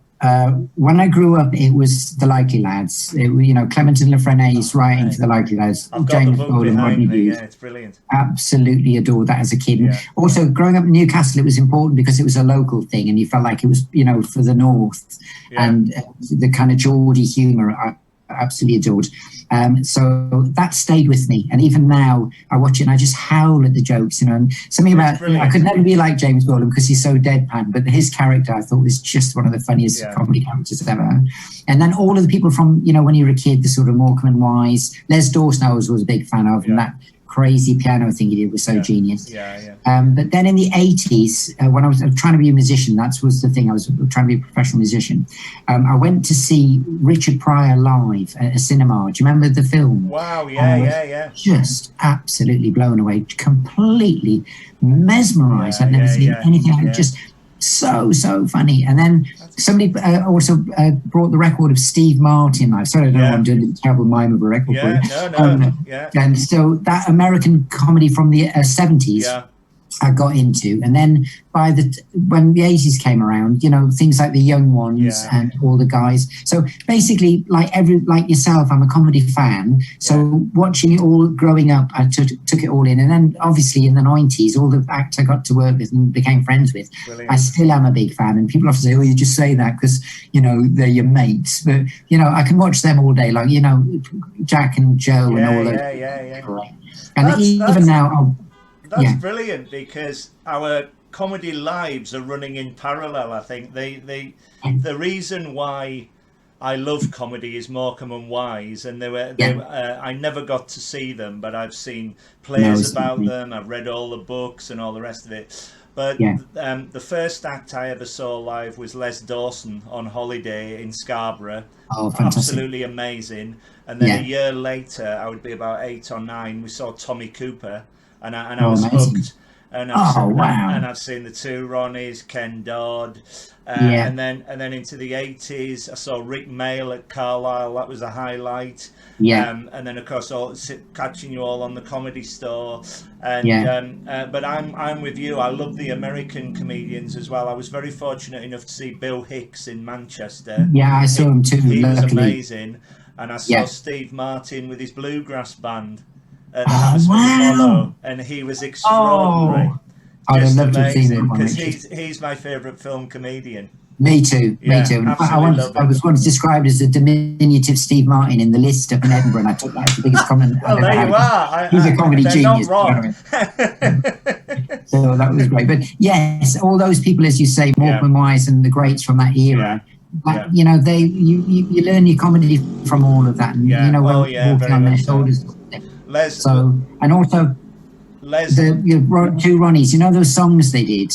when I grew up, it was the Likely Lads. Clement and Lafrenaye's writing for the Likely Lads. I've got the book behind me. Yeah, it's brilliant. Absolutely adored that as a kid. Yeah. Also, growing up in Newcastle, it was important because it was a local thing, and you felt like it was, for the north, and the kind of Geordie humour. I absolutely adored. So that stayed with me, and even now I watch it and I just howl at the jokes, and something about I could never be like James Baldwin because he's so deadpan, but his character I thought was just one of the funniest comedy characters I've ever had. And then all of the people from when you were a kid, the sort of Morecambe and Wise, Les Dawson I was a big fan of, and crazy piano thing he did was so genius. Yeah. But then in the 80s, when I was trying to be a musician, that was the thing. I was trying to be a professional musician. I went to see Richard Pryor live at a cinema. Do you remember the film? Wow, yeah. Just absolutely blown away, completely mesmerized. I'd never seen anything like it. Just so funny. And then somebody also brought the record of Steve Martin. I'm sorry, I don't know, I'm doing a terrible mime of a record. And so that American comedy from the 70s I got into, and then when the 80s came around, you know, things like The Young Ones and all the guys. So basically, like yourself, I'm a comedy fan. So watching it all growing up, I took it all in. And then obviously in the 90s, all the acts I got to work with and became friends with, I still am a big fan. And people often say, "Oh, you just say that because, you know, they're your mates." But, you know, I can watch them all day, like, you know, Jack and Joe and all those. And even now, that's brilliant, because our comedy lives are running in parallel. I think the reason why I love comedy is Morecambe and Wise, and I never got to see them, but I've seen plays about them. I've read all the books and all the rest of it. But the first act I ever saw live was Les Dawson on holiday in Scarborough. Oh, fantastic. Absolutely amazing. And then a year later, I would be about 8 or 9, we saw Tommy Cooper. And I was hooked, and I've seen the two Ronnies, Ken Dodd, and then into the 80s I saw Rick Mail at Carlisle. That was a highlight. And then of course catching you all on the Comedy Store, but I'm with you. I love the American comedians as well. I was very fortunate enough to see Bill Hicks in Manchester. I saw him too. He was amazing, and I saw Steve Martin with his bluegrass band. And he was extraordinary. I'd love to see him because he's my favourite film comedian. Me too. I was once described as a diminutive Steve Martin in The List up in Edinburgh, and I took that as the biggest comment. Well, there you are. He's a comedy genius. Not wrong. So that was great. But yes, all those people, as you say, Morecambe Wise and the greats from that era. But you know, you learn your comedy from all of that, and you know, walking on their shoulders. And also the two Ronnies, you know those songs they did?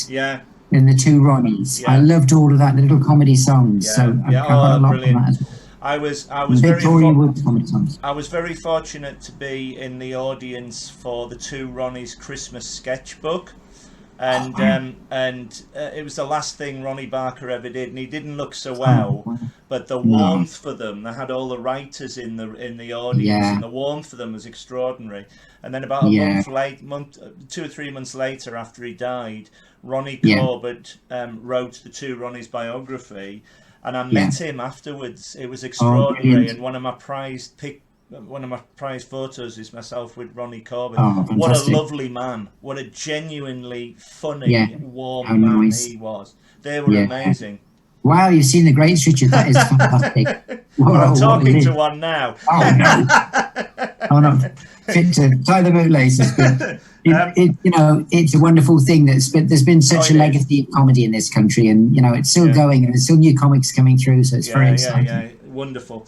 In the two Ronnies. I loved all of that, the little comedy songs. So I got a lot from that as well. I was very fortunate to be in the audience for the two Ronnies Christmas sketchbook. And it was the last thing Ronnie Barker ever did, and he didn't look so well. But the warmth for them, they had all the writers in the audience, and the warmth for them was extraordinary. And then about a month, 2 or 3 months later, after he died, Ronnie Corbett wrote the two Ronnies biography, and I met him afterwards. It was extraordinary, and one of my prized photos is myself with Ronnie Corbett. What a lovely man. What a genuinely funny, warm man he was. They were amazing. Wow, you've seen the greats, Richard. That is fantastic. I'm talking to one now. I'm not fit to tie the bootlaces. But you know, it's a wonderful thing there's been such a legacy of comedy in this country, and you know, it's still going, and there's still new comics coming through, so it's very exciting. Wonderful.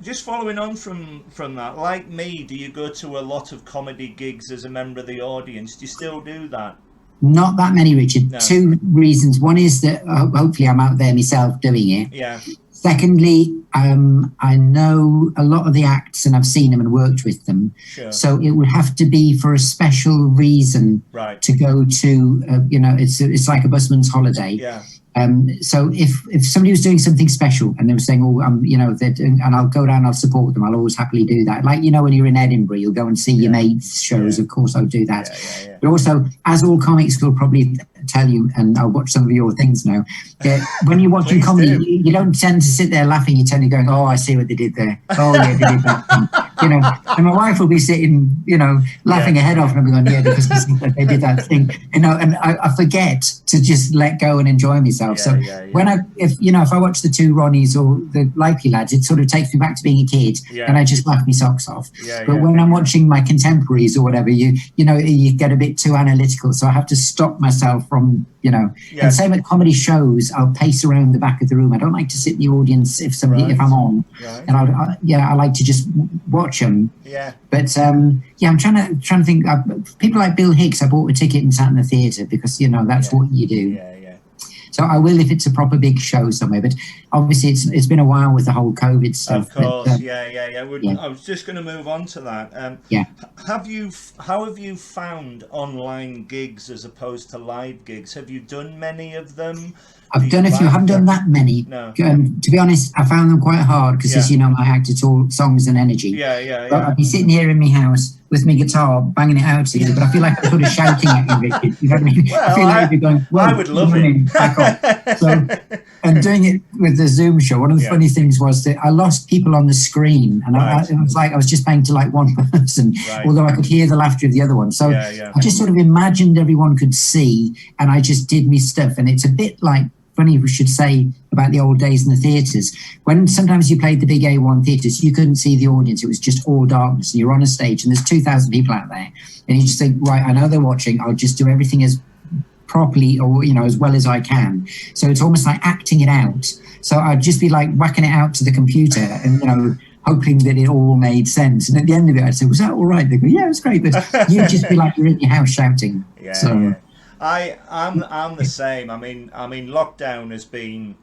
Just following on from that, like me, do you go to a lot of comedy gigs as a member of the audience? Do you still do that? Not that many, Richard. No. 2 reasons. One is that hopefully I'm out there myself doing it. Secondly, I know a lot of the acts, and I've seen them and worked with them. So it would have to be for a special reason to go to. You know, it's like a busman's holiday. So if somebody was doing something special and they were saying, you know, and I'll go down, I'll support them, I'll always happily do that. Like, you know, when you're in Edinburgh, you'll go and see your mates' shows. Of course, I'll do that. But also, as all comics will probably tell you, and I'll watch some of your things now, when you're watching comedy, you don't tend to sit there laughing. You tend to going, "Oh, I see what they did there. Oh, yeah, they did that." You know, and my wife will be sitting, you know, laughing her head off, and I'm going, "Yeah, because they did that thing." You know, and I forget to just let go and enjoy myself. When if I watch the two Ronnies or the Likely Lads, it sort of takes me back to being a kid, and I just laugh my socks off. But when I'm watching my contemporaries or whatever, you know, you get a bit too analytical, so I have to stop myself from you know. Yeah. And same at comedy shows, I'll pace around the back of the room. I don't like to sit in the audience if I'm on, and I like to just watch them. Yeah. But I'm trying to think. People like Bill Hicks, I bought a ticket and sat in the theatre because that's what you do. Yeah. So I will if it's a proper big show somewhere. But obviously, it's been a while with the whole COVID stuff. Of course, but, yeah. I was just going to move on to that. How have you found online gigs as opposed to live gigs? Have you done many of them? I've done a few. I haven't done that many. No. To be honest, I found them quite hard because, as you know, I act it's all songs and energy. Yeah. I'd be sitting here in my house with my guitar, banging it out to you, but I feel like I'm sort of shouting at you, Richard. You know what I mean? Well, I feel like you're going, I would love it. Back off. So, and doing it with the Zoom show, one of the funny things was that I lost people on the screen, and it was like I was just paying to like one person, although I could hear the laughter of the other one. So I just sort of imagined everyone could see, and I just did me stuff, and it's a bit like, funny we should say about the old days in the theatres. When sometimes you played the big A1 theatres, you couldn't see the audience. It was just all darkness. And you're on a stage and there's 2,000 people out there. And you just think, right, I know they're watching. I'll just do everything as properly or, as well as I can. So it's almost like acting it out. So I'd just be like whacking it out to the computer and, hoping that it all made sense. And at the end of it, I'd say, was that all right? They'd go, yeah, it was great. But you'd just be like you're in your house shouting. Yeah. I'm the same. I mean, lockdown has been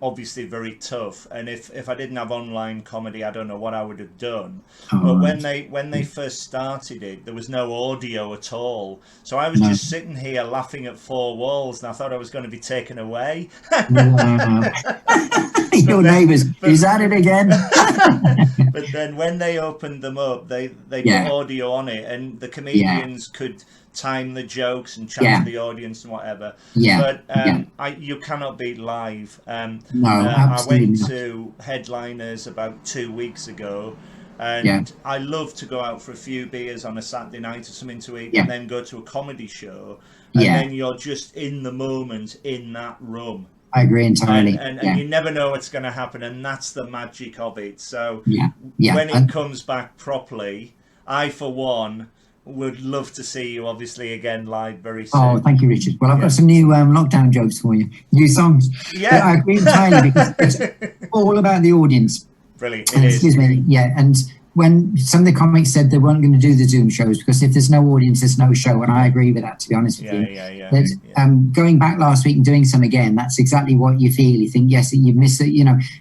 obviously very tough, and if I didn't have online comedy, I don't know what I would have done. But when they first started it, there was no audio at all, so I was just sitting here laughing at four walls, and I thought I was going to be taken away. Your neighbours, is that it again? But then when they opened them up, they put audio on it, and the comedians could time the jokes and chat to the audience and whatever. But you cannot beat live. I went to Headliners about 2 weeks ago, and I love to go out for a few beers on a Saturday night or something to eat, and then go to a comedy show, and then you're just in the moment in that room. I agree entirely. And you never know what's going to happen, and that's the magic of it. So when it comes back properly, I, for one, would love to see you obviously again live very soon. Oh, thank you, Richard. Well, I've got some new lockdown jokes for you, new songs. Yeah, I agree entirely because it's all about the audience. Brilliant. Excuse me. Yeah, and when some of the comics said they weren't going to do the Zoom shows because if there's no audience, there's no show, and I agree with that. To be honest with you, but, going back last week and doing some again, that's exactly what you feel. You think, yes, you miss it.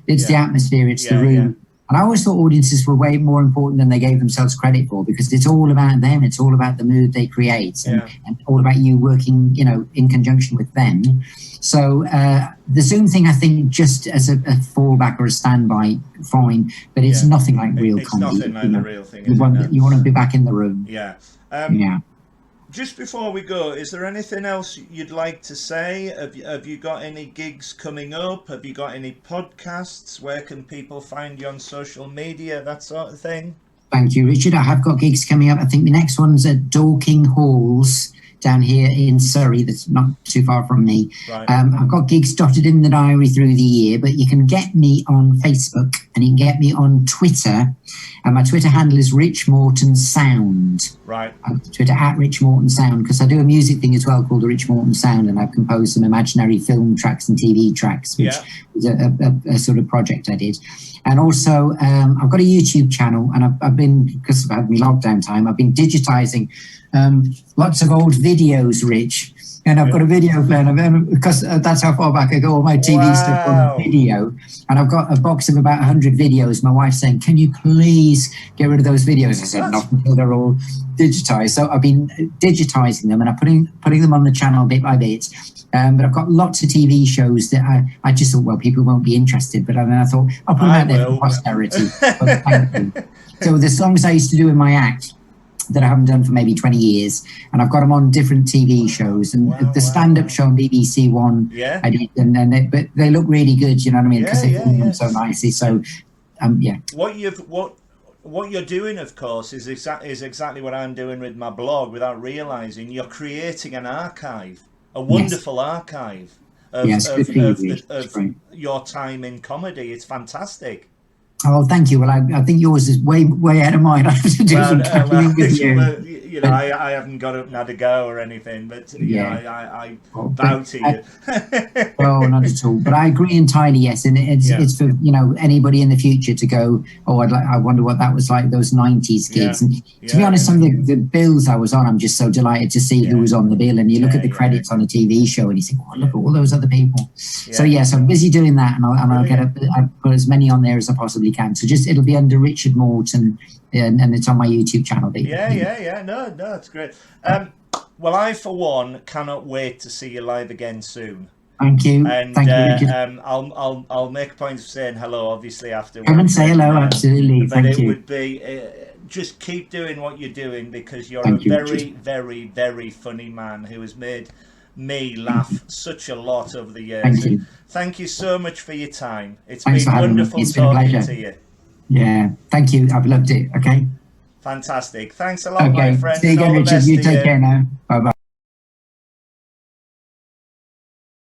It's the atmosphere, it's the room. Yeah. And I always thought audiences were way more important than they gave themselves credit for, because it's all about them. It's all about the mood they create, and all about you working, in conjunction with them. So the Zoom thing, I think, just as a fallback or a standby, fine, but it's nothing like real comedy. It's nothing like the real thing. You want to be back in the room. Yeah. Just before we go, is there anything else you'd like to say? Have you got any gigs coming up? Have you got any podcasts? Where can people find you on social media, that sort of thing? Thank you, Richard. I have got gigs coming up. I think the next one's at Dorking Halls down here in Surrey. That's not too far from me. Right. I've got gigs dotted in the diary through the year, but you can get me on Facebook and you can get me on Twitter. And my Twitter handle is Rich Morton Sound. Right. Twitter at Rich Morton Sound, because I do a music thing as well called the Rich Morton Sound, and I've composed some imaginary film tracks and TV tracks, which was a sort of project I did. And also, I've got a YouTube channel, and I've been, because I've had my lockdown time, I've been digitizing lots of old videos, Rich. And I've got a video plan, because that's how far back I go, all my TV stuff on video. And I've got a box of about 100 videos. My wife's saying, can you please get rid of those videos? I said, not until they're all digitized. So I've been digitizing them, and I'm putting them on the channel bit by bit. But I've got lots of TV shows that I just thought, well, people won't be interested. But then I thought, I'll put them out there for posterity. So the songs I used to do in my act that I haven't done for maybe 20 years, and I've got them on different TV shows, and the stand-up show on BBC One I did, and but they look really good, you know what I mean, because they film them so nicely. So what you're doing, of course, is exactly what I'm doing with my blog without realizing. You're creating an archive, a wonderful archive of your time in comedy. It's fantastic. Oh, thank you. Well, I think yours is way ahead of mine. I have to do some tracking with you. you know, I haven't got up and had a go or anything, but you know, I bow to you. Oh, not at all. But I agree entirely. Yes, and it's for, you know, anybody in the future to go, oh, I wonder what that was like, those 90s kids. And to be honest, some of the bills I was on, I'm just so delighted to see who was on the bill. And you look at the credits on a TV show, and you think, oh, look at all those other people. So yes, I'm busy doing that, and I'll I'll put as many on there as I possibly can. So just it'll be under Richard Morton, and it's on my YouTube channel. No, that's great. Well, I for one cannot wait to see you live again soon. Thank you. And Thank you, Richard. I'll make a point of saying hello, obviously, after. Come and say hello, absolutely. But Thank it you. would be just keep doing what you're doing, because you're Thank a you, very, Richard. very, very funny man who has made me laugh such a lot over the years. Thank you. Thank you so much for your time. It's Thanks been for having me. wonderful It's been a talking pleasure. to you. Yeah, thank you. I've loved it. Okay. Fantastic. Thanks a lot, my friend. See you and all again, the Richard. best You to take care now. Bye bye.